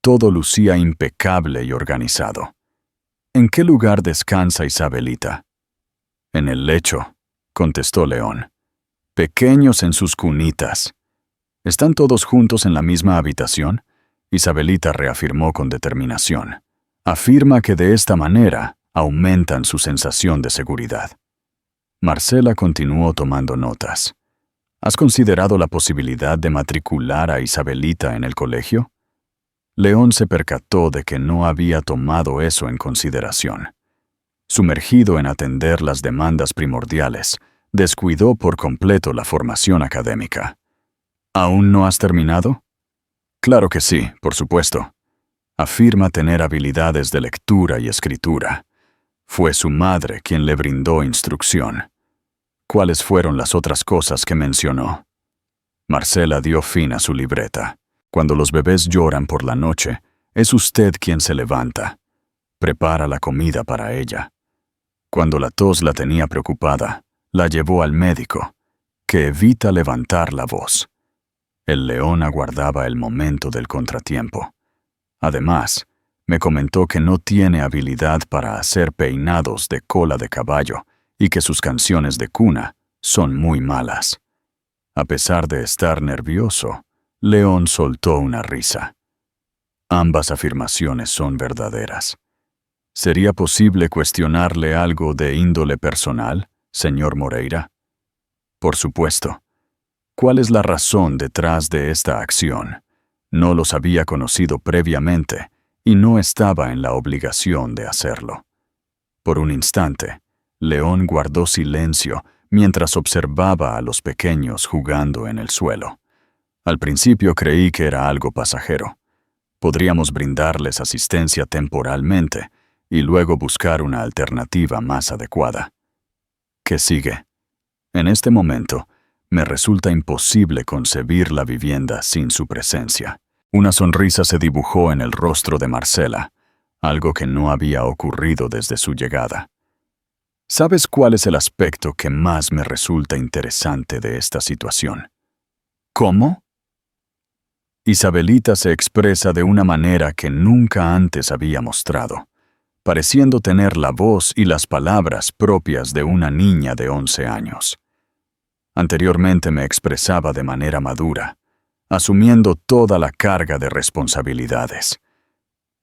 todo lucía impecable y organizado. ¿En qué lugar descansa Isabelita? En el lecho, contestó León. Pequeños en sus cunitas. ¿Están todos juntos en la misma habitación? Isabelita reafirmó con determinación. Afirma que de esta manera aumentan su sensación de seguridad. Marcela continuó tomando notas. ¿Has considerado la posibilidad de matricular a Isabelita en el colegio? León se percató de que no había tomado eso en consideración. Sumergido en atender las demandas primordiales, descuidó por completo la formación académica. ¿Aún no has terminado? Claro que sí, por supuesto. Afirma tener habilidades de lectura y escritura. Fue su madre quien le brindó instrucción. ¿Cuáles fueron las otras cosas que mencionó? Marcela dio fin a su libreta. Cuando los bebés lloran por la noche, es usted quien se levanta. Prepara la comida para ella. Cuando la tos la tenía preocupada, la llevó al médico, que evita levantar la voz. El león aguardaba el momento del contratiempo. Además, me comentó que no tiene habilidad para hacer peinados de cola de caballo y que sus canciones de cuna son muy malas. A pesar de estar nervioso, León soltó una risa. Ambas afirmaciones son verdaderas. ¿Sería posible cuestionarle algo de índole personal, señor Moreira? Por supuesto. ¿Cuál es la razón detrás de esta acción? No los había conocido previamente y no estaba en la obligación de hacerlo. Por un instante, León guardó silencio mientras observaba a los pequeños jugando en el suelo. Al principio creí que era algo pasajero. Podríamos brindarles asistencia temporalmente y luego buscar una alternativa más adecuada. ¿Qué sigue? En este momento, me resulta imposible concebir la vivienda sin su presencia. Una sonrisa se dibujó en el rostro de Marcela, algo que no había ocurrido desde su llegada. ¿Sabes cuál es el aspecto que más me resulta interesante de esta situación? ¿Cómo? Isabelita se expresa de una manera que nunca antes había mostrado, pareciendo tener la voz y las palabras propias de una niña de 11 años. Anteriormente me expresaba de manera madura, asumiendo toda la carga de responsabilidades.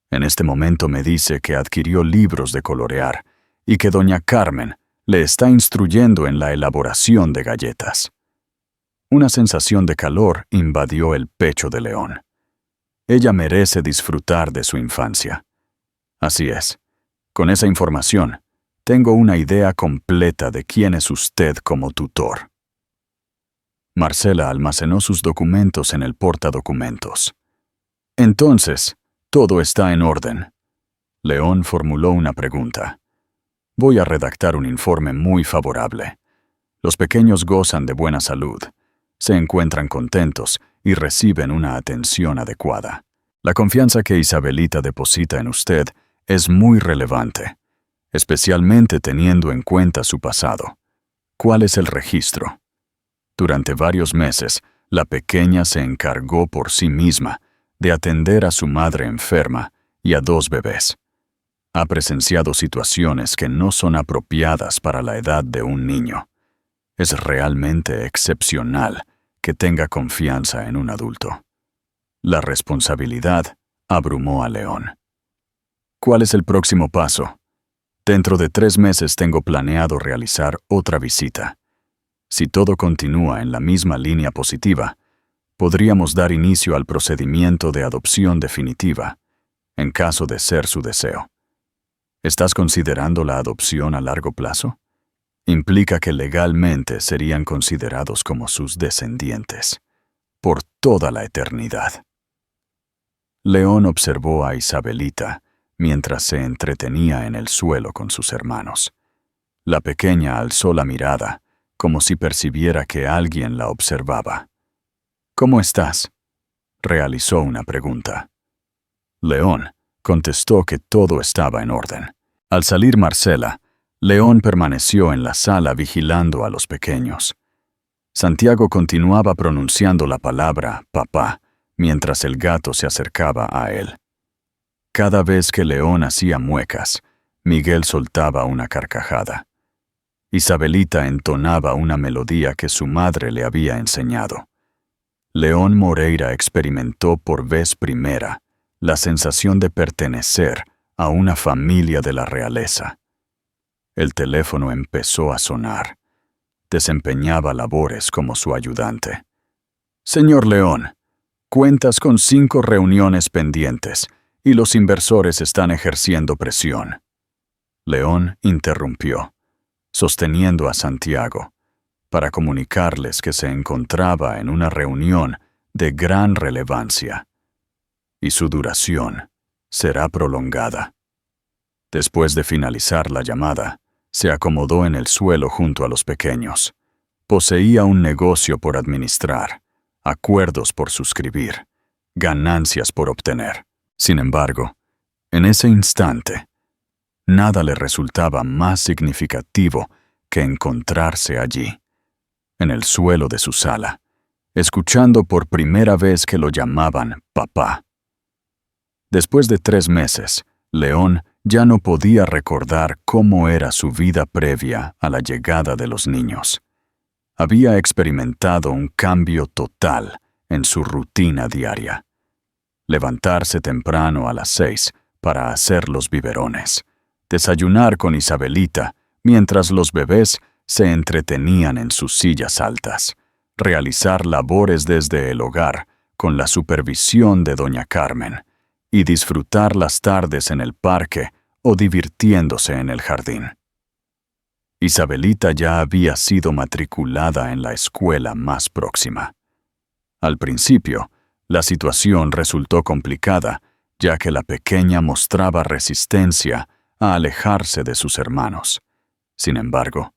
En este momento me dice que adquirió libros de colorear y que doña Carmen le está instruyendo en la elaboración de galletas. Una sensación de calor invadió el pecho de León. Ella merece disfrutar de su infancia. Así es. Con esa información, tengo una idea completa de quién es usted como tutor. Marcela almacenó sus documentos en el portadocumentos. Entonces, todo está en orden. León formuló una pregunta. Voy a redactar un informe muy favorable. Los pequeños gozan de buena salud, se encuentran contentos y reciben una atención adecuada. La confianza que Isabelita deposita en usted es muy relevante, especialmente teniendo en cuenta su pasado. ¿Cuál es el registro? Durante varios meses, La pequeña se encargó por sí misma de atender a su madre enferma y a 2 bebés. Ha presenciado situaciones que no son apropiadas para la edad de un niño. Es realmente excepcional que tenga confianza en un adulto. La responsabilidad abrumó a León. ¿Cuál es el próximo paso? Dentro de 3 meses tengo planeado realizar otra visita. Si todo continúa en la misma línea positiva, podríamos dar inicio al procedimiento de adopción definitiva, en caso de ser su deseo. ¿Estás considerando la adopción a largo plazo? Implica que legalmente serían considerados como sus descendientes, por toda la eternidad. León observó a Isabelita mientras se entretenía en el suelo con sus hermanos. La pequeña alzó la mirada, como si percibiera que alguien la observaba. «¿Cómo estás?», realizó una pregunta. León contestó que todo estaba en orden. Al salir Marcela, León permaneció en la sala vigilando a los pequeños. Santiago continuaba pronunciando la palabra papá mientras el gato se acercaba a él. Cada vez que León hacía muecas, Miguel soltaba una carcajada. Isabelita entonaba una melodía que su madre le había enseñado. León Moreira experimentó por vez primera la sensación de pertenecer a una familia de la realeza. El teléfono empezó a sonar. Desempeñaba labores como su ayudante. «Señor León, cuentas con 5 reuniones pendientes y los inversores están ejerciendo presión». León interrumpió, sosteniendo a Santiago, para comunicarles que se encontraba en una reunión de gran relevancia, y su duración será prolongada. Después de finalizar la llamada, se acomodó en el suelo junto a los pequeños. Poseía un negocio por administrar, acuerdos por suscribir, ganancias por obtener. Sin embargo, en ese instante, nada le resultaba más significativo que encontrarse allí, en el suelo de su sala, escuchando por primera vez que lo llamaban papá. Después de 3 meses, León ya no podía recordar cómo era su vida previa a la llegada de los niños. Había experimentado un cambio total en su rutina diaria. Levantarse temprano a las 6 para hacer los biberones, desayunar con Isabelita mientras los bebés se entretenían en sus sillas altas, realizar labores desde el hogar con la supervisión de doña Carmen y disfrutar las tardes en el parque o divirtiéndose en el jardín. Isabelita ya había sido matriculada en la escuela más próxima. Al principio, la situación resultó complicada, ya que la pequeña mostraba resistencia a alejarse de sus hermanos. Sin embargo,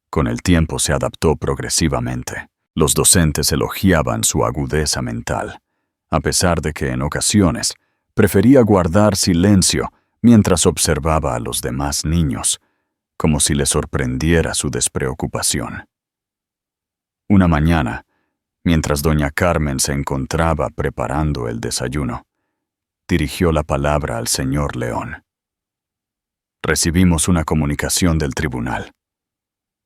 con el tiempo se adaptó progresivamente. Los docentes elogiaban su agudeza mental, a pesar de que en ocasiones prefería guardar silencio mientras observaba a los demás niños, como si le sorprendiera su despreocupación. Una mañana, mientras doña Carmen se encontraba preparando el desayuno, dirigió la palabra al señor León. «Recibimos una comunicación del tribunal».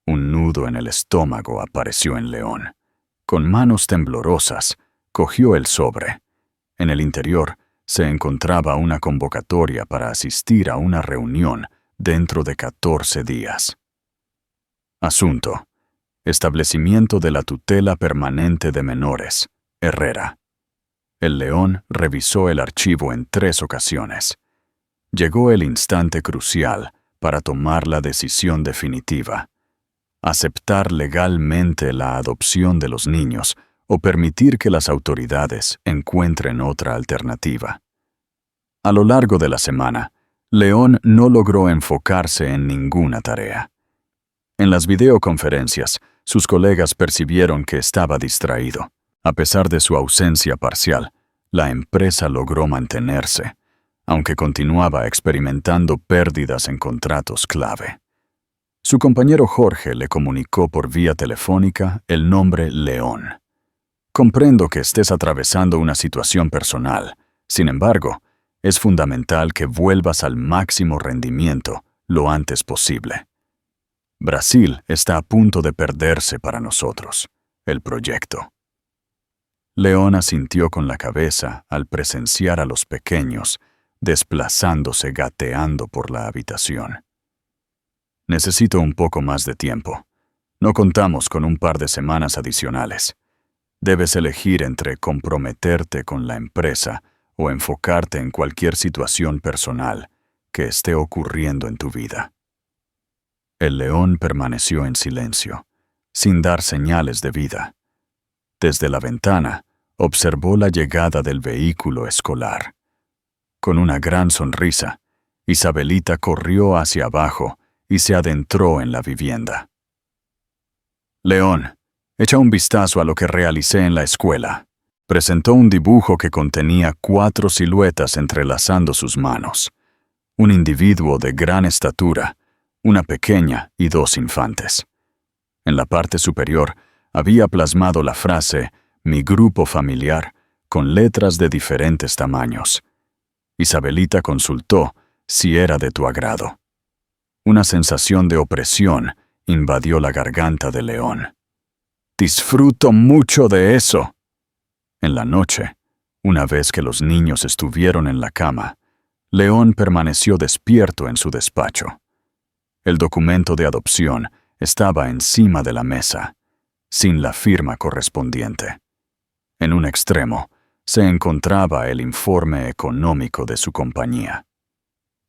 Un nudo en el estómago apareció en León. Con manos temblorosas, cogió el sobre. En el interior se encontraba una convocatoria para asistir a una reunión dentro de 14 días. Asunto: Establecimiento de la Tutela Permanente de Menores, Herrera. El León revisó el archivo en 3 ocasiones. Llegó el instante crucial para tomar la decisión definitiva: aceptar legalmente la adopción de los niños o permitir que las autoridades encuentren otra alternativa. A lo largo de la semana, León no logró enfocarse en ninguna tarea. En las videoconferencias, sus colegas percibieron que estaba distraído. A pesar de su ausencia parcial, la empresa logró mantenerse, aunque continuaba experimentando pérdidas en contratos clave. Su compañero Jorge le comunicó por vía telefónica el nombre León. Comprendo que estés atravesando una situación personal. Sin embargo, es fundamental que vuelvas al máximo rendimiento lo antes posible. Brasil está a punto de perderse para nosotros, el proyecto. León asintió con la cabeza al presenciar a los pequeños desplazándose gateando por la habitación. Necesito un poco más de tiempo. No contamos con un par de semanas adicionales. Debes elegir entre comprometerte con la empresa o enfocarte en cualquier situación personal que esté ocurriendo en tu vida. El león permaneció en silencio, sin dar señales de vida. Desde la ventana, observó la llegada del vehículo escolar. Con una gran sonrisa, Isabelita corrió hacia abajo y se adentró en la vivienda. León, echa un vistazo a lo que realicé en la escuela. Presentó un dibujo que contenía 4 siluetas entrelazando sus manos. Un individuo de gran estatura, una pequeña y 2 infantes. En la parte superior había plasmado la frase «Mi grupo familiar» con letras de diferentes tamaños. Isabelita consultó si era de tu agrado. Una sensación de opresión invadió la garganta de León. «Disfruto mucho de eso». En la noche, una vez que los niños estuvieron en la cama, León permaneció despierto en su despacho. El documento de adopción estaba encima de la mesa, sin la firma correspondiente. En un extremo se encontraba el informe económico de su compañía.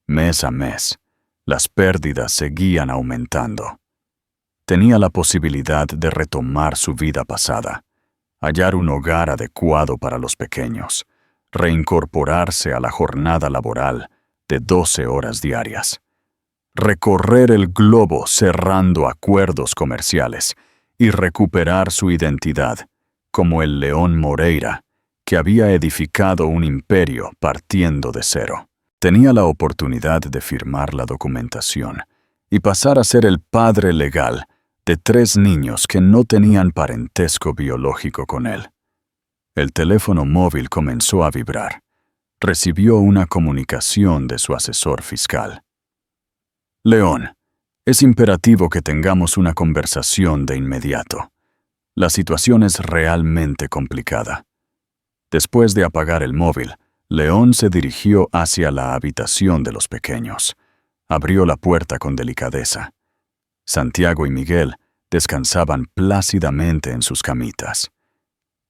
Mes a mes, las pérdidas seguían aumentando. Tenía la posibilidad de retomar su vida pasada, hallar un hogar adecuado para los pequeños, reincorporarse a la jornada laboral de 12 horas diarias, recorrer el globo cerrando acuerdos comerciales y recuperar su identidad como el León Moreira, que había edificado un imperio partiendo de cero. Tenía la oportunidad de firmar la documentación y pasar a ser el padre legal de 3 niños que no tenían parentesco biológico con él. El teléfono móvil comenzó a vibrar. Recibió una comunicación de su asesor fiscal. León, es imperativo que tengamos una conversación de inmediato. La situación es realmente complicada. Después de apagar el móvil, León se dirigió hacia la habitación de los pequeños. Abrió la puerta con delicadeza. Santiago y Miguel descansaban plácidamente en sus camitas.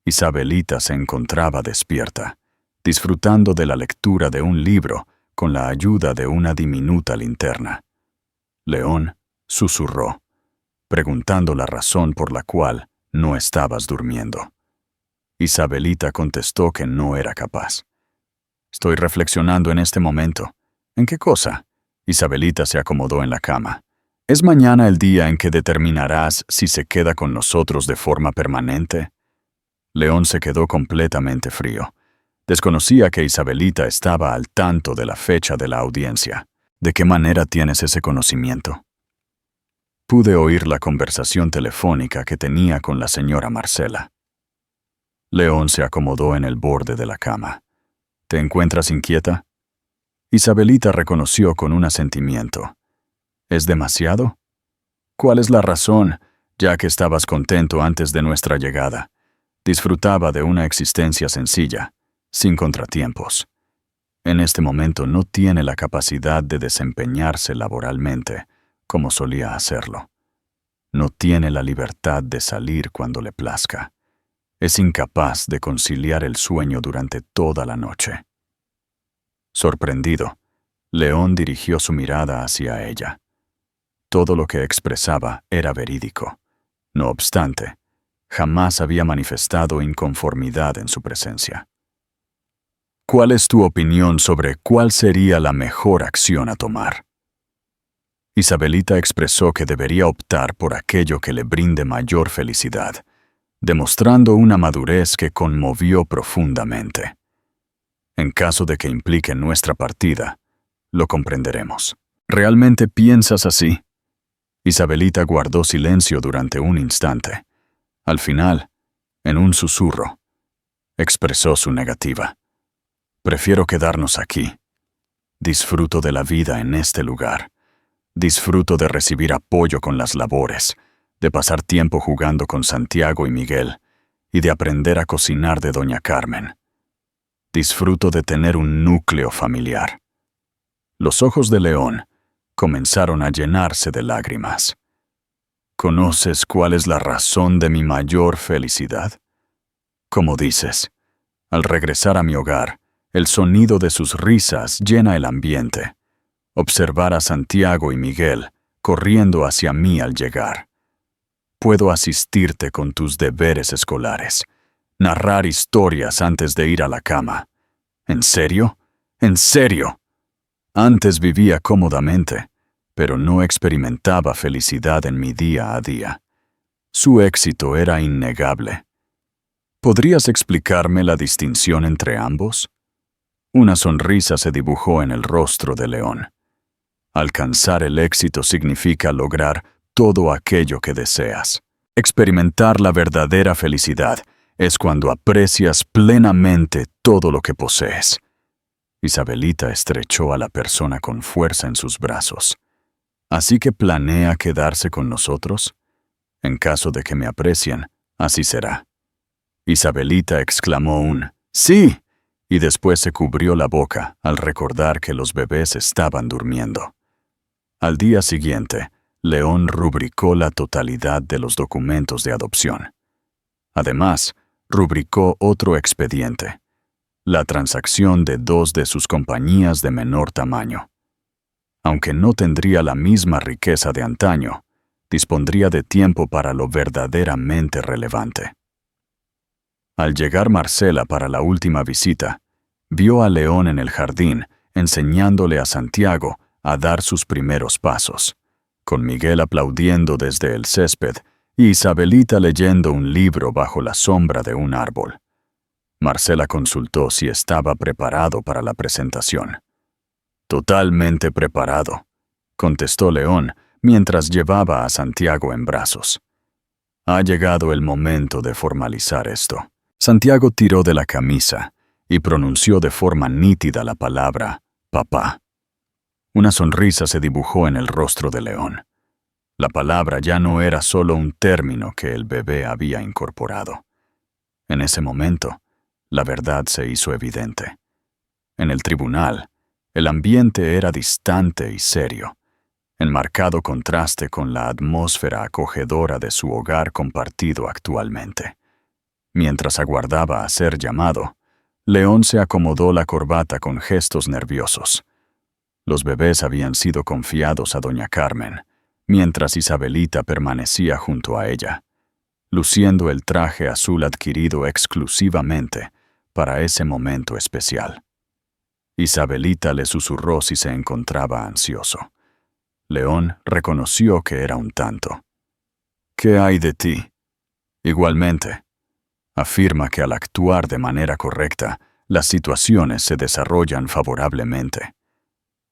Isabelita se encontraba despierta, disfrutando de la lectura de un libro con la ayuda de una diminuta linterna. León susurró, preguntando la razón por la cual no estabas durmiendo. Isabelita contestó que no era capaz. Estoy reflexionando en este momento. ¿En qué cosa? Isabelita se acomodó en la cama. ¿Es mañana el día en que determinarás si se queda con nosotros de forma permanente? León se quedó completamente frío. Desconocía que Isabelita estaba al tanto de la fecha de la audiencia. ¿De qué manera tienes ese conocimiento? Pude oír la conversación telefónica que tenía con la señora Marcela. León se acomodó en el borde de la cama. ¿Te encuentras inquieta? Isabelita reconoció con un asentimiento. ¿Es demasiado? ¿Cuál es la razón, ya que estabas contento antes de nuestra llegada? Disfrutaba de una existencia sencilla, sin contratiempos. En este momento no tiene la capacidad de desempeñarse laboralmente, como solía hacerlo. No tiene la libertad de salir cuando le plazca. Es incapaz de conciliar el sueño durante toda la noche. Sorprendido, León dirigió su mirada hacia ella. Todo lo que expresaba era verídico. No obstante, jamás había manifestado inconformidad en su presencia. ¿Cuál es tu opinión sobre cuál sería la mejor acción a tomar? Isabelita expresó que debería optar por aquello que le brinde mayor felicidad, demostrando una madurez que conmovió profundamente. En caso de que implique nuestra partida, lo comprenderemos. ¿Realmente piensas así? Isabelita guardó silencio durante un instante. Al final, En un susurro, expresó su negativa. Prefiero quedarnos aquí. Disfruto de la vida en este lugar. Disfruto de recibir apoyo con las labores, de pasar tiempo jugando con Santiago y Miguel, y de aprender a cocinar de doña Carmen. Disfruto de tener un núcleo familiar. Los ojos de León comenzaron a llenarse de lágrimas. ¿Conoces cuál es la razón de mi mayor felicidad? Como dices, al regresar a mi hogar, el sonido de sus risas llena el ambiente. Observar a Santiago y Miguel corriendo hacia mí al llegar. Puedo asistirte con tus deberes escolares, narrar historias antes de ir a la cama. ¿En serio? ¿En serio? Antes vivía cómodamente, pero no experimentaba felicidad en mi día a día. Su éxito era innegable. ¿Podrías explicarme la distinción entre ambos? Una sonrisa se dibujó en el rostro de León. Alcanzar el éxito significa lograr todo aquello que deseas. Experimentar la verdadera felicidad es cuando aprecias plenamente todo lo que posees. Isabelita estrechó a la persona con fuerza en sus brazos. ¿Así que planea quedarse con nosotros? En caso de que me aprecien, así será. Isabelita exclamó un «¡Sí!» y después se cubrió la boca al recordar que los bebés estaban durmiendo. Al día siguiente, León rubricó la totalidad de los documentos de adopción. Además, rubricó otro expediente, la transacción de 2 de sus compañías de menor tamaño. Aunque no tendría la misma riqueza de antaño, dispondría de tiempo para lo verdaderamente relevante. Al llegar Marcela para la última visita, vio a León en el jardín enseñándole a Santiago a dar sus primeros pasos, con Miguel aplaudiendo desde el césped y Isabelita leyendo un libro bajo la sombra de un árbol. Marcela consultó si estaba preparado para la presentación. «Totalmente preparado», contestó León mientras llevaba a Santiago en brazos. Ha llegado el momento de formalizar esto. Santiago tiró de la camisa y pronunció de forma nítida la palabra «papá». Una sonrisa se dibujó en el rostro de León. La palabra ya no era solo un término que el bebé había incorporado. En ese momento, la verdad se hizo evidente. En el tribunal, el ambiente era distante y serio, en marcado contraste con la atmósfera acogedora de su hogar compartido actualmente. Mientras aguardaba a ser llamado, León se acomodó la corbata con gestos nerviosos. Los bebés habían sido confiados a doña Carmen, mientras Isabelita permanecía junto a ella, luciendo el traje azul adquirido exclusivamente para ese momento especial. Isabelita le susurró si se encontraba ansioso. León reconoció que era un tanto. «¿Qué hay de ti?» «Igualmente». Afirma que al actuar de manera correcta, las situaciones se desarrollan favorablemente.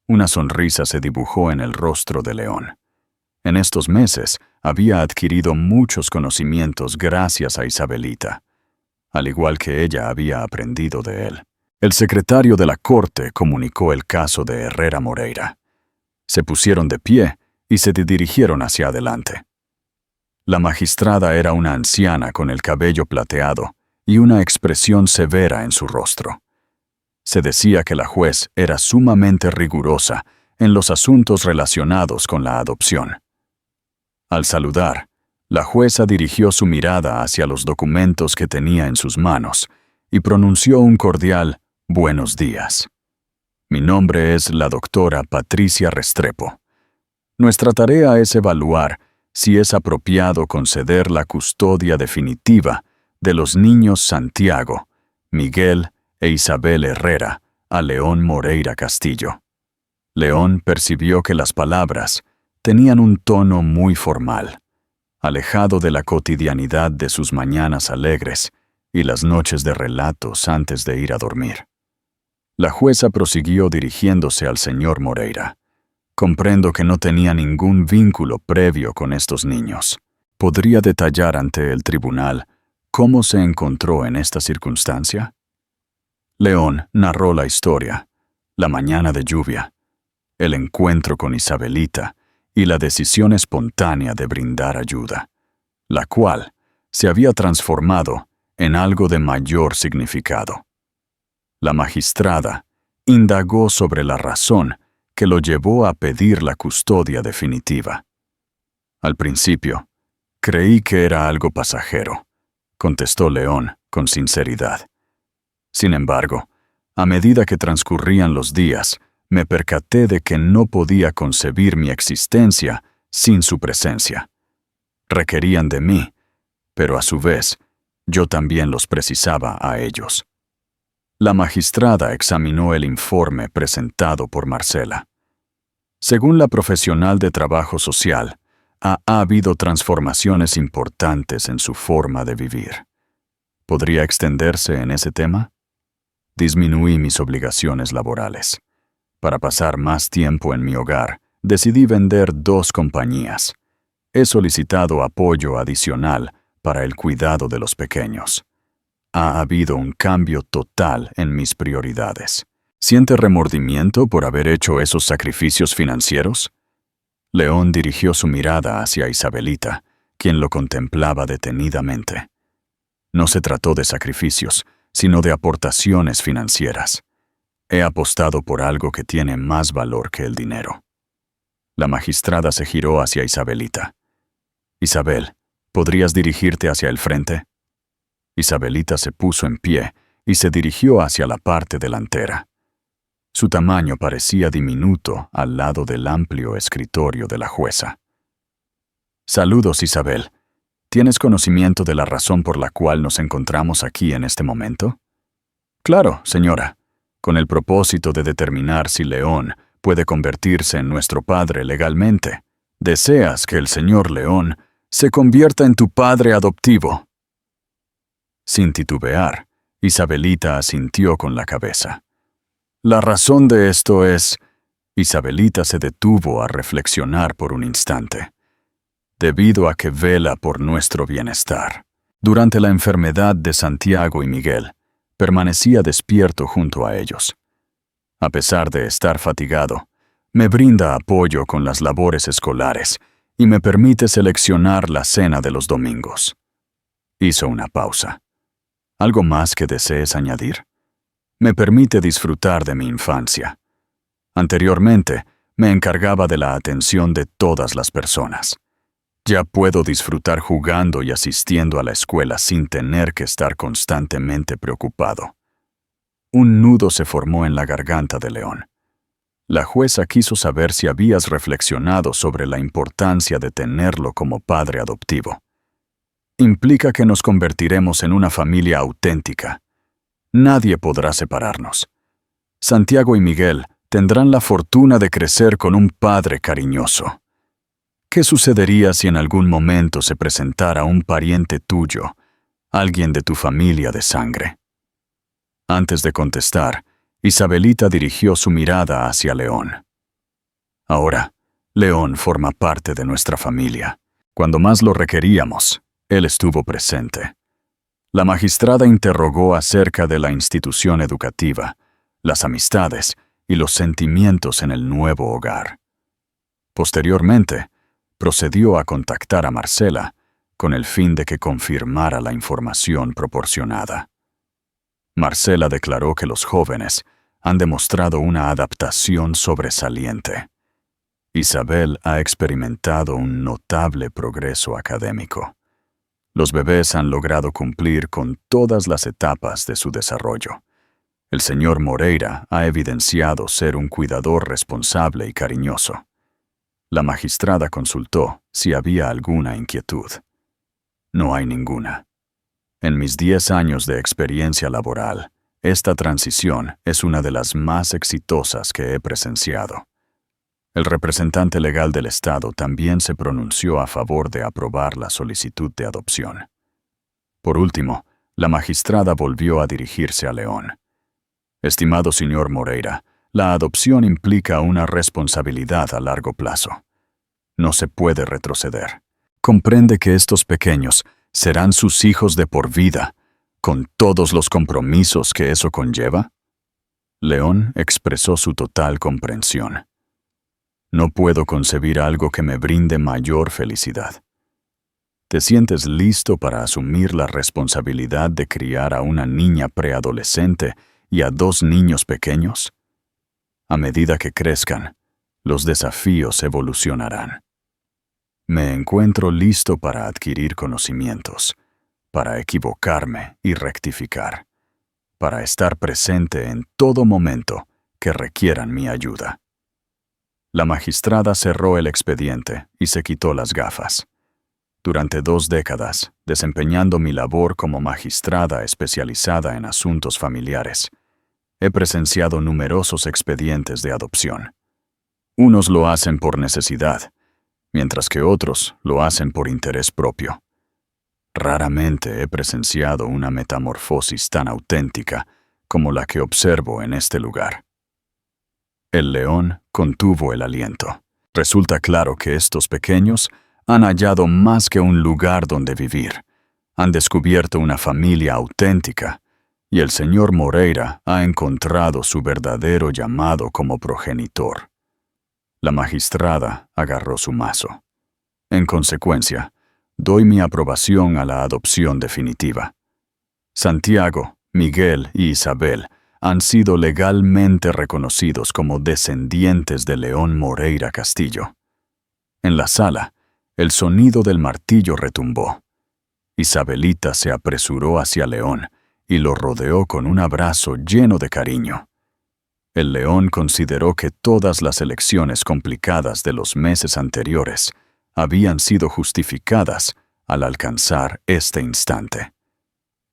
Una sonrisa se dibujó en el rostro de León. En estos meses había adquirido muchos conocimientos gracias a Isabelita, al igual que ella había aprendido de él. El secretario de la corte comunicó el caso de Herrera Moreira. Se pusieron de pie y se dirigieron hacia adelante. La magistrada era una anciana con el cabello plateado y una expresión severa en su rostro. Se decía que la juez era sumamente rigurosa en los asuntos relacionados con la adopción. Al saludar, la jueza dirigió su mirada hacia los documentos que tenía en sus manos y pronunció un cordial «Buenos días». Mi nombre es la doctora Patricia Restrepo. Nuestra tarea es evaluar si es apropiado conceder la custodia definitiva de los niños Santiago, Miguel e Isabel Herrera a León Moreira Castillo. León percibió que las palabras tenían un tono muy formal, alejado de la cotidianidad de sus mañanas alegres y las noches de relatos antes de ir a dormir. La jueza prosiguió dirigiéndose al señor Moreira. Comprendo que no tenía ningún vínculo previo con estos niños. ¿Podría detallar ante el tribunal ¿Cómo se encontró en esta circunstancia? León narró la historia, la mañana de lluvia, el encuentro con Isabelita y la decisión espontánea de brindar ayuda, la cual se había transformado en algo de mayor significado. La magistrada indagó sobre la razón que lo llevó a pedir la custodia definitiva. Al principio, creí que era algo pasajero, contestó León con sinceridad. Sin embargo, a medida que transcurrían los días, me percaté de que no podía concebir mi existencia sin su presencia. Requerían de mí, pero a su vez, yo también los precisaba a ellos. La magistrada examinó el informe presentado por Marcela. Según la profesional de trabajo social, ha habido transformaciones importantes en su forma de vivir. ¿Podría extenderse en ese tema? Disminuí mis obligaciones laborales. Para pasar más tiempo en mi hogar, decidí vender 2 compañías. He solicitado apoyo adicional para el cuidado de los pequeños. Ha habido un cambio total en mis prioridades. ¿Siente remordimiento por haber hecho esos sacrificios financieros? León dirigió su mirada hacia Isabelita, quien lo contemplaba detenidamente. No se trató de sacrificios, sino de aportaciones financieras. He apostado por algo que tiene más valor que el dinero. La magistrada se giró hacia Isabelita. Isabel, ¿podrías dirigirte hacia el frente? Isabelita se puso en pie y se dirigió hacia la parte delantera. Su tamaño parecía diminuto al lado del amplio escritorio de la jueza. Saludos, Isabel. ¿Tienes conocimiento de la razón por la cual nos encontramos aquí en este momento? Claro, señora, con el propósito de determinar si León puede convertirse en nuestro padre legalmente. Deseas que el señor León se convierta en tu padre adoptivo. Sin titubear, Isabelita asintió con la cabeza. La razón de esto es... Isabelita se detuvo a reflexionar por un instante. Debido a que vela por nuestro bienestar. Durante la enfermedad de Santiago y Miguel, permanecía despierto junto a ellos. A pesar de estar fatigado, me brinda apoyo con las labores escolares y me permite seleccionar la cena de los domingos. Hizo una pausa. ¿Algo más que desees añadir? Me permite disfrutar de mi infancia. Anteriormente, me encargaba de la atención de todas las personas. Ya puedo disfrutar jugando y asistiendo a la escuela sin tener que estar constantemente preocupado. Un nudo se formó en la garganta de León. La jueza quiso saber si habías reflexionado sobre la importancia de tenerlo como padre adoptivo. Implica que nos convertiremos en una familia auténtica. Nadie podrá separarnos. Santiago y Miguel tendrán la fortuna de crecer con un padre cariñoso. ¿Qué sucedería si en algún momento se presentara un pariente tuyo, alguien de tu familia de sangre? Antes de contestar, Isabelita dirigió su mirada hacia León. Ahora, León forma parte de nuestra familia. Cuando más lo requeríamos, él estuvo presente. La magistrada interrogó acerca de la institución educativa, las amistades y los sentimientos en el nuevo hogar. Posteriormente, procedió a contactar a Marcela con el fin de que confirmara la información proporcionada. Marcela declaró que los jóvenes han demostrado una adaptación sobresaliente. Isabel ha experimentado un notable progreso académico. Los bebés han logrado cumplir con todas las etapas de su desarrollo. El señor Moreira ha evidenciado ser un cuidador responsable y cariñoso. La magistrada consultó si había alguna inquietud. No hay ninguna. En mis 10 años de experiencia laboral, esta transición es una de las más exitosas que he presenciado. El representante legal del Estado también se pronunció a favor de aprobar la solicitud de adopción. Por último, la magistrada volvió a dirigirse a León. Estimado señor Moreira, la adopción implica una responsabilidad a largo plazo. No se puede retroceder. Comprende que estos pequeños ¿Serán sus hijos de por vida, con todos los compromisos que eso conlleva? León expresó su total comprensión. No puedo concebir algo que me brinde mayor felicidad. ¿Te sientes listo para asumir la responsabilidad de criar a una niña preadolescente y a 2 niños pequeños? A medida que crezcan, los desafíos evolucionarán. Me encuentro listo para adquirir conocimientos, para equivocarme y rectificar, para estar presente en todo momento que requieran mi ayuda. La magistrada cerró el expediente y se quitó las gafas. Durante 2 décadas, desempeñando mi labor como magistrada especializada en asuntos familiares, he presenciado numerosos expedientes de adopción. Unos lo hacen por necesidad, mientras que otros lo hacen por interés propio. Raramente he presenciado una metamorfosis tan auténtica como la que observo en este lugar. El león contuvo el aliento. Resulta claro que estos pequeños han hallado más que un lugar donde vivir. Han descubierto una familia auténtica, y el señor Moreira ha encontrado su verdadero llamado como progenitor. La magistrada agarró su mazo. En consecuencia, doy mi aprobación a la adopción definitiva. Santiago, Miguel y Isabel han sido legalmente reconocidos como descendientes de León Moreira Castillo. En la sala, el sonido del martillo retumbó. Isabelita se apresuró hacia León y lo rodeó con un abrazo lleno de cariño. El león consideró que todas las elecciones complicadas de los meses anteriores habían sido justificadas al alcanzar este instante.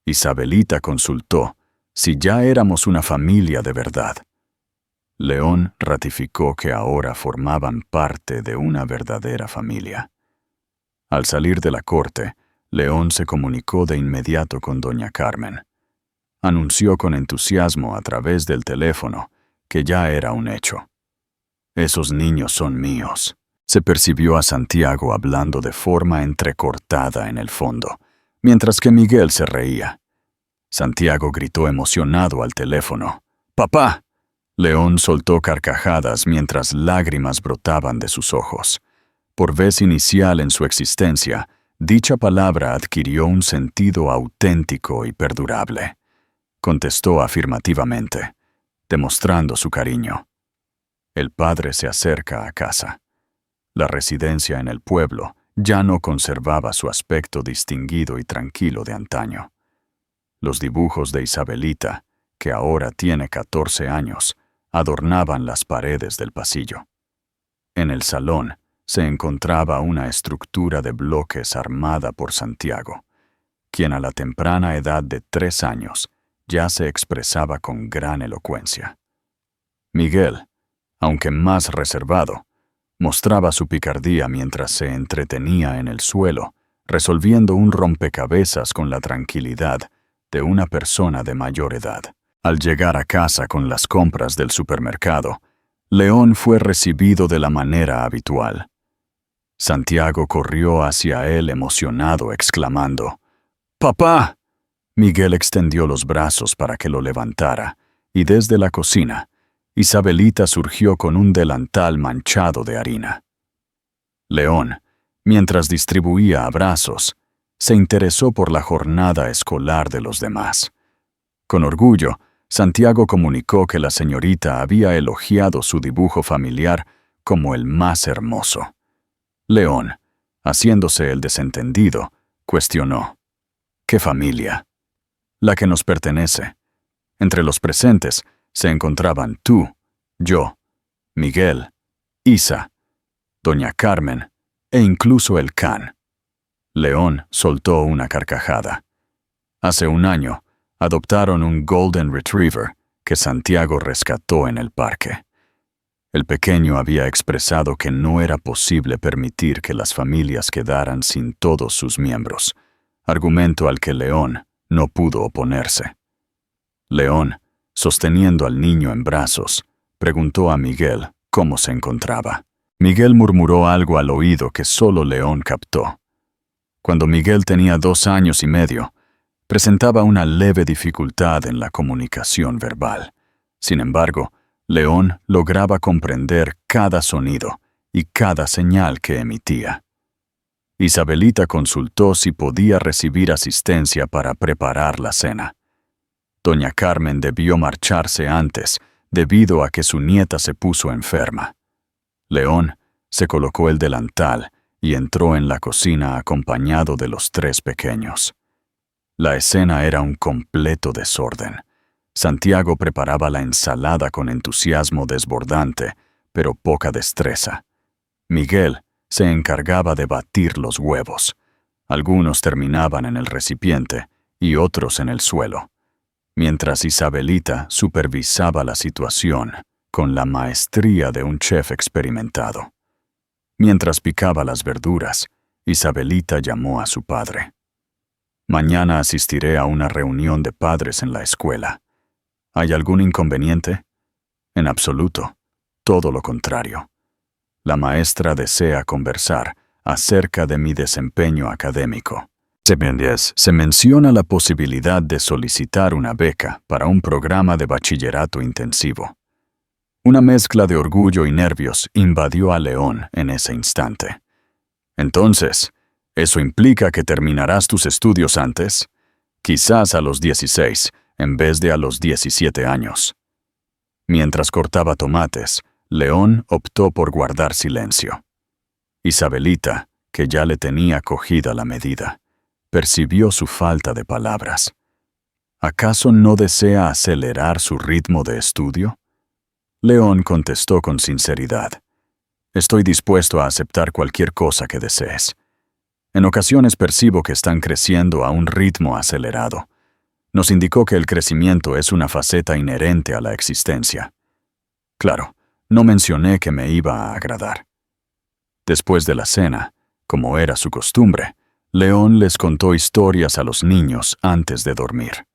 Isabelita consultó si ya éramos una familia de verdad. León ratificó que ahora formaban parte de una verdadera familia. Al salir de la corte, León se comunicó de inmediato con doña Carmen. Anunció con entusiasmo a través del teléfono que ya era un hecho. Esos niños son míos. Se percibió a Santiago hablando de forma entrecortada en el fondo, mientras que Miguel se reía. Santiago gritó emocionado al teléfono. ¡Papá! León soltó carcajadas mientras lágrimas brotaban de sus ojos. Por vez inicial en su existencia, dicha palabra adquirió un sentido auténtico y perdurable. Contestó afirmativamente, demostrando su cariño. El padre se acerca a casa. La residencia en el pueblo ya no conservaba su aspecto distinguido y tranquilo de antaño. Los dibujos de Isabelita, que ahora tiene 14 años, adornaban las paredes del pasillo. En el salón se encontraba una estructura de bloques armada por Santiago, quien a la temprana edad de 3 años ya se expresaba con gran elocuencia. Miguel, aunque más reservado, mostraba su picardía mientras se entretenía en el suelo, resolviendo un rompecabezas con la tranquilidad de una persona de mayor edad. Al llegar a casa con las compras del supermercado, León fue recibido de la manera habitual. Santiago corrió hacia él emocionado, exclamando, «¡Papá!». Miguel extendió los brazos para que lo levantara, y desde la cocina, Isabelita surgió con un delantal manchado de harina. León, mientras distribuía abrazos, se interesó por la jornada escolar de los demás. Con orgullo, Santiago comunicó que la señorita había elogiado su dibujo familiar como el más hermoso. León, haciéndose el desentendido, cuestionó, «¿Qué familia?». «La que nos pertenece». Entre los presentes se encontraban tú, yo, Miguel, Isa, doña Carmen e incluso el can. León soltó una carcajada. Hace un año, adoptaron un Golden Retriever que Santiago rescató en el parque. El pequeño había expresado que no era posible permitir que las familias quedaran sin todos sus miembros, argumento al que León no pudo oponerse. León, sosteniendo al niño en brazos, preguntó a Miguel cómo se encontraba. Miguel murmuró algo al oído que solo León captó. Cuando Miguel tenía 2 años y medio, presentaba una leve dificultad en la comunicación verbal. Sin embargo, León lograba comprender cada sonido y cada señal que emitía. Isabelita consultó si podía recibir asistencia para preparar la cena. Doña Carmen debió marcharse antes, debido a que su nieta se puso enferma. León se colocó el delantal y entró en la cocina acompañado de los 3 pequeños. La escena era un completo desorden. Santiago preparaba la ensalada con entusiasmo desbordante, pero poca destreza. Miguel se encargaba de batir los huevos. Algunos terminaban en el recipiente y otros en el suelo, mientras Isabelita supervisaba la situación con la maestría de un chef experimentado. Mientras picaba las verduras, Isabelita llamó a su padre. «Mañana asistiré a una reunión de padres en la escuela. ¿Hay algún inconveniente?» «En absoluto. Todo lo contrario. La maestra desea conversar acerca de mi desempeño académico. Se menciona la posibilidad de solicitar una beca para un programa de bachillerato intensivo». Una mezcla de orgullo y nervios invadió a León en ese instante. «Entonces, ¿eso implica que terminarás tus estudios antes? Quizás a los 16, en vez de a los 17 años». Mientras cortaba tomates, León optó por guardar silencio. Isabelita, que ya le tenía cogida la medida, percibió su falta de palabras. ¿Acaso no desea acelerar su ritmo de estudio? León contestó con sinceridad. «Estoy dispuesto a aceptar cualquier cosa que desees. En ocasiones percibo que están creciendo a un ritmo acelerado. Nos indicó que el crecimiento es una faceta inherente a la existencia. Claro, no mencioné que me iba a agradar». Después de la cena, como era su costumbre, León les contó historias a los niños antes de dormir.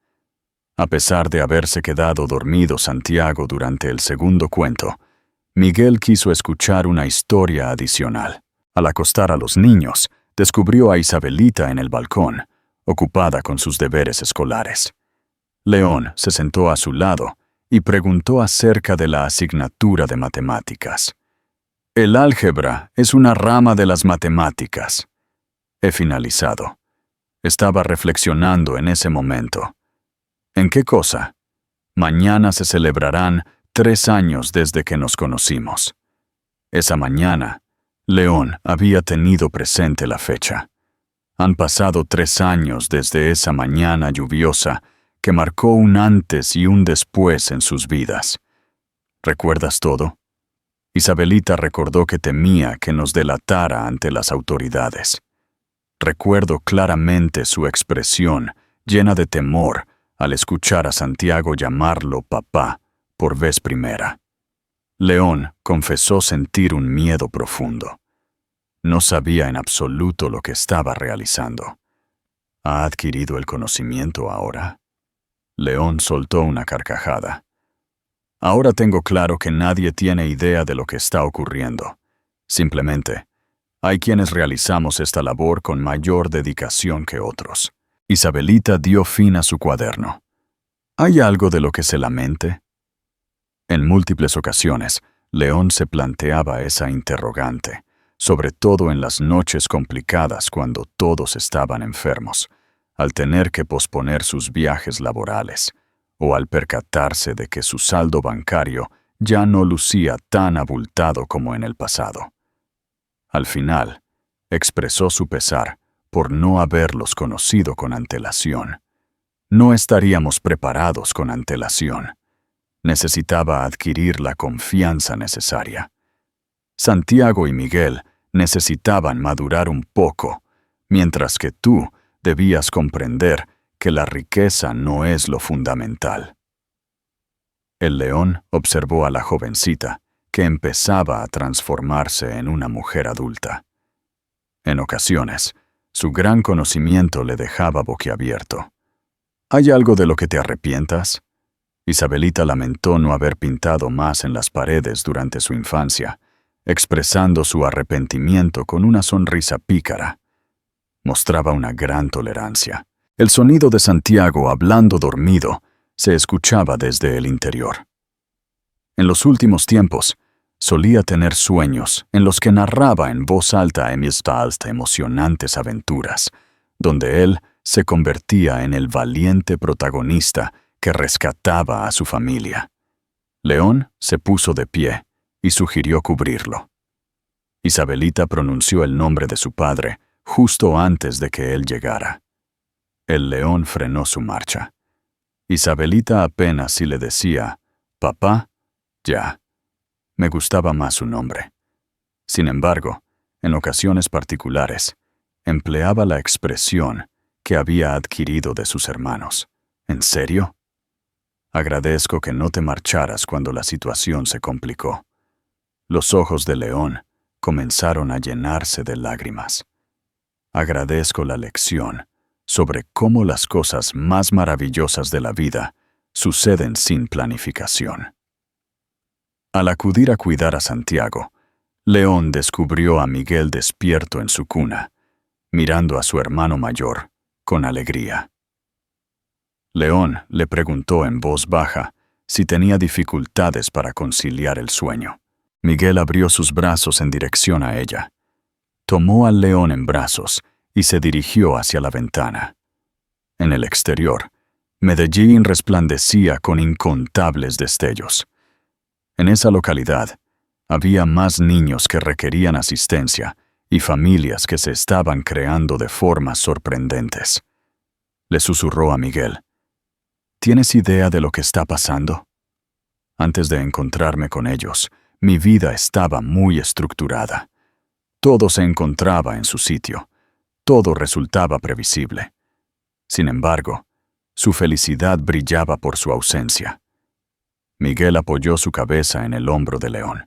A pesar de haberse quedado dormido Santiago durante el segundo cuento, Miguel quiso escuchar una historia adicional. Al acostar a los niños, descubrió a Isabelita en el balcón, ocupada con sus deberes escolares. León se sentó a su lado y preguntó acerca de la asignatura de matemáticas. «El álgebra es una rama de las matemáticas. He finalizado». Estaba reflexionando en ese momento. «¿En qué cosa?» «Mañana se celebrarán 3 años desde que nos conocimos». Esa mañana, León había tenido presente la fecha. Han pasado 3 años desde esa mañana lluviosa que marcó un antes y un después en sus vidas. ¿Recuerdas todo? Isabelita recordó que temía que nos delatara ante las autoridades. Recuerdo claramente su expresión, llena de temor, al escuchar a Santiago llamarlo papá por vez primera. León confesó sentir un miedo profundo. No sabía en absoluto lo que estaba realizando. ¿Ha adquirido el conocimiento ahora? León soltó una carcajada. Ahora tengo claro que nadie tiene idea de lo que está ocurriendo. Simplemente, hay quienes realizamos esta labor con mayor dedicación que otros. Isabelita dio fin a su cuaderno. ¿Hay algo de lo que se lamente? En múltiples ocasiones, León se planteaba esa interrogante, sobre todo en las noches complicadas cuando todos estaban enfermos, al tener que posponer sus viajes laborales, o al percatarse de que su saldo bancario ya no lucía tan abultado como en el pasado. Al final, expresó su pesar por no haberlos conocido con antelación. No estaríamos preparados con antelación. Necesitaba adquirir la confianza necesaria. Santiago y Miguel necesitaban madurar un poco, mientras que tú debías comprender que la riqueza no es lo fundamental. El león observó a la jovencita, que empezaba a transformarse en una mujer adulta. En ocasiones, su gran conocimiento le dejaba boquiabierto. ¿Hay algo de lo que te arrepientas? Isabelita lamentó no haber pintado más en las paredes durante su infancia, expresando su arrepentimiento con una sonrisa pícara. mostraba una gran tolerancia. El sonido de Santiago hablando dormido se escuchaba desde el interior. En los últimos tiempos, solía tener sueños en los que narraba en voz alta a Emilstalt emocionantes aventuras, donde él se convertía en el valiente protagonista que rescataba a su familia. León se puso de pie y sugirió cubrirlo. Isabelita pronunció el nombre de su padre justo antes de que él llegara. El león frenó su marcha. Isabelita apenas si le decía, «Papá», ya. Me gustaba más su nombre. Sin embargo, en ocasiones particulares, empleaba la expresión que había adquirido de sus hermanos. ¿En serio? Agradezco que no te marcharas cuando la situación se complicó. Los ojos de León comenzaron a llenarse de lágrimas. Agradezco la lección sobre cómo las cosas más maravillosas de la vida suceden sin planificación. Al acudir a cuidar a Santiago, León descubrió a Miguel despierto en su cuna, mirando a su hermano mayor con alegría. León le preguntó en voz baja si tenía dificultades para conciliar el sueño. Miguel abrió sus brazos en dirección a ella. Tomó al león en brazos y se dirigió hacia la ventana. En el exterior, Medellín resplandecía con incontables destellos. En esa localidad, había más niños que requerían asistencia y familias que se estaban creando de formas sorprendentes. Le susurró a Miguel, ¿tienes idea de lo que está pasando? Antes de encontrarme con ellos, mi vida estaba muy estructurada. Todo se encontraba en su sitio. Todo resultaba previsible. Sin embargo, su felicidad brillaba por su ausencia. Miguel apoyó su cabeza en el hombro de León.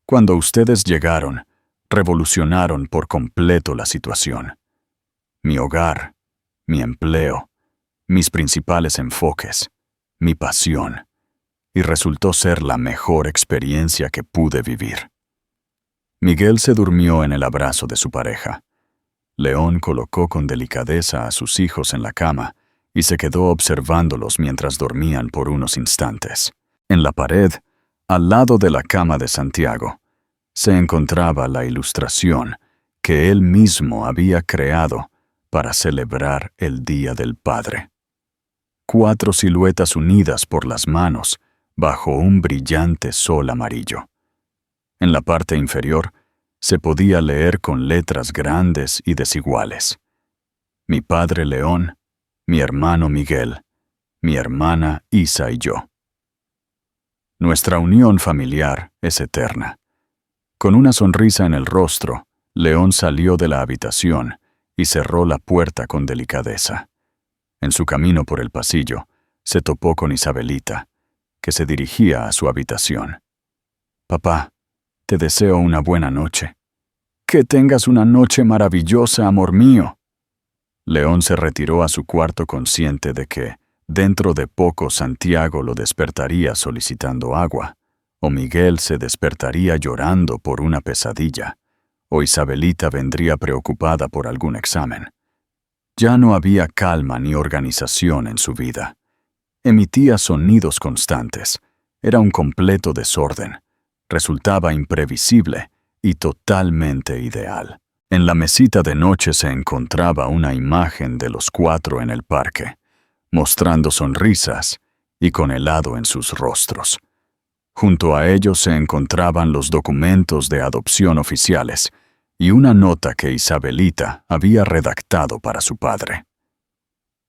Cuando ustedes llegaron, revolucionaron por completo la situación. Mi hogar, mi empleo, mis principales enfoques, mi pasión, y resultó ser la mejor experiencia que pude vivir. Miguel se durmió en el abrazo de su pareja. León colocó con delicadeza a sus hijos en la cama y se quedó observándolos mientras dormían por unos instantes. En la pared, al lado de la cama de Santiago, se encontraba la ilustración que él mismo había creado para celebrar el Día del Padre. 4 siluetas unidas por las manos bajo un brillante sol amarillo. En la parte inferior se podía leer con letras grandes y desiguales: mi padre León, mi hermano Miguel, mi hermana Isa y yo. Nuestra unión familiar es eterna. Con una sonrisa en el rostro, León salió de la habitación y cerró la puerta con delicadeza. En su camino por el pasillo, se topó con Isabelita, que se dirigía a su habitación. «Papá, te deseo una buena noche». «Que tengas una noche maravillosa, amor mío». León se retiró a su cuarto consciente de que, dentro de poco, Santiago lo despertaría solicitando agua, o Miguel se despertaría llorando por una pesadilla, o Isabelita vendría preocupada por algún examen. Ya no había calma ni organización en su vida. Emitía sonidos constantes. Era un completo desorden. Resultaba imprevisible y totalmente ideal. En la mesita de noche se encontraba una imagen de los 4 en el parque, mostrando sonrisas y con helado en sus rostros. Junto a ellos se encontraban los documentos de adopción oficiales y una nota que Isabelita había redactado para su padre.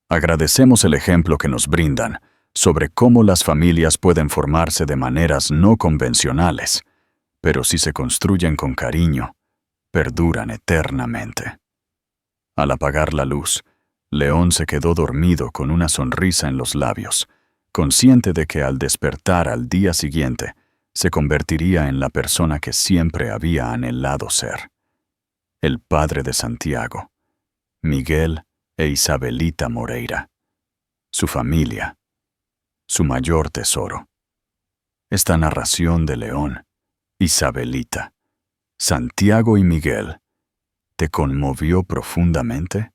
Agradecemos el ejemplo que nos brindan sobre cómo las familias pueden formarse de maneras no convencionales, pero si se construyen con cariño, perduran eternamente. Al apagar la luz, León se quedó dormido con una sonrisa en los labios, consciente de que al despertar al día siguiente, se convertiría en la persona que siempre había anhelado ser: el padre de Santiago, Miguel e Isabelita Moreira, su familia, su mayor tesoro. Esta narración de León, Isabelita, Santiago y Miguel te conmovió profundamente?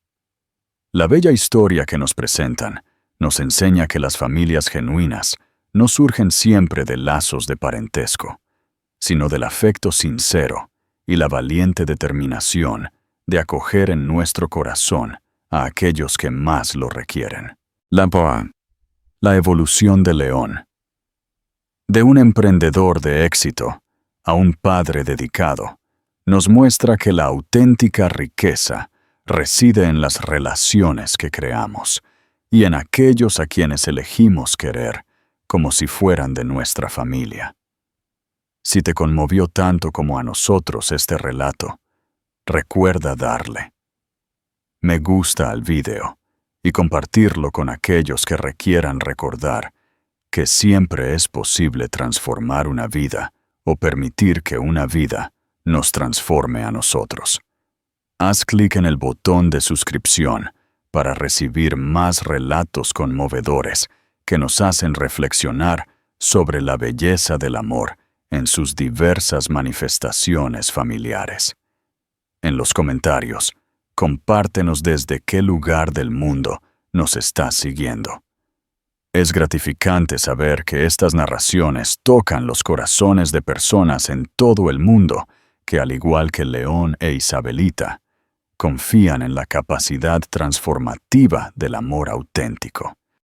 La bella historia que nos presentan nos enseña que las familias genuinas no surgen siempre de lazos de parentesco, sino del afecto sincero y la valiente determinación de acoger en nuestro corazón a aquellos que más lo requieren. La evolución de León. De un emprendedor de éxito a un padre dedicado, nos muestra que la auténtica riqueza reside en las relaciones que creamos y en aquellos a quienes elegimos querer como si fueran de nuestra familia. Si te conmovió tanto como a nosotros este relato, recuerda darle me gusta al video y compartirlo con aquellos que requieran recordar que siempre es posible transformar una vida o permitir que una vida nos transforme a nosotros. Haz clic en el botón de suscripción para recibir más relatos conmovedores que nos hacen reflexionar sobre la belleza del amor en sus diversas manifestaciones familiares. En los comentarios, compártenos desde qué lugar del mundo nos estás siguiendo. Es gratificante saber que estas narraciones tocan los corazones de personas en todo el mundo que, al igual que León e Isabelita, confían en la capacidad transformativa del amor auténtico.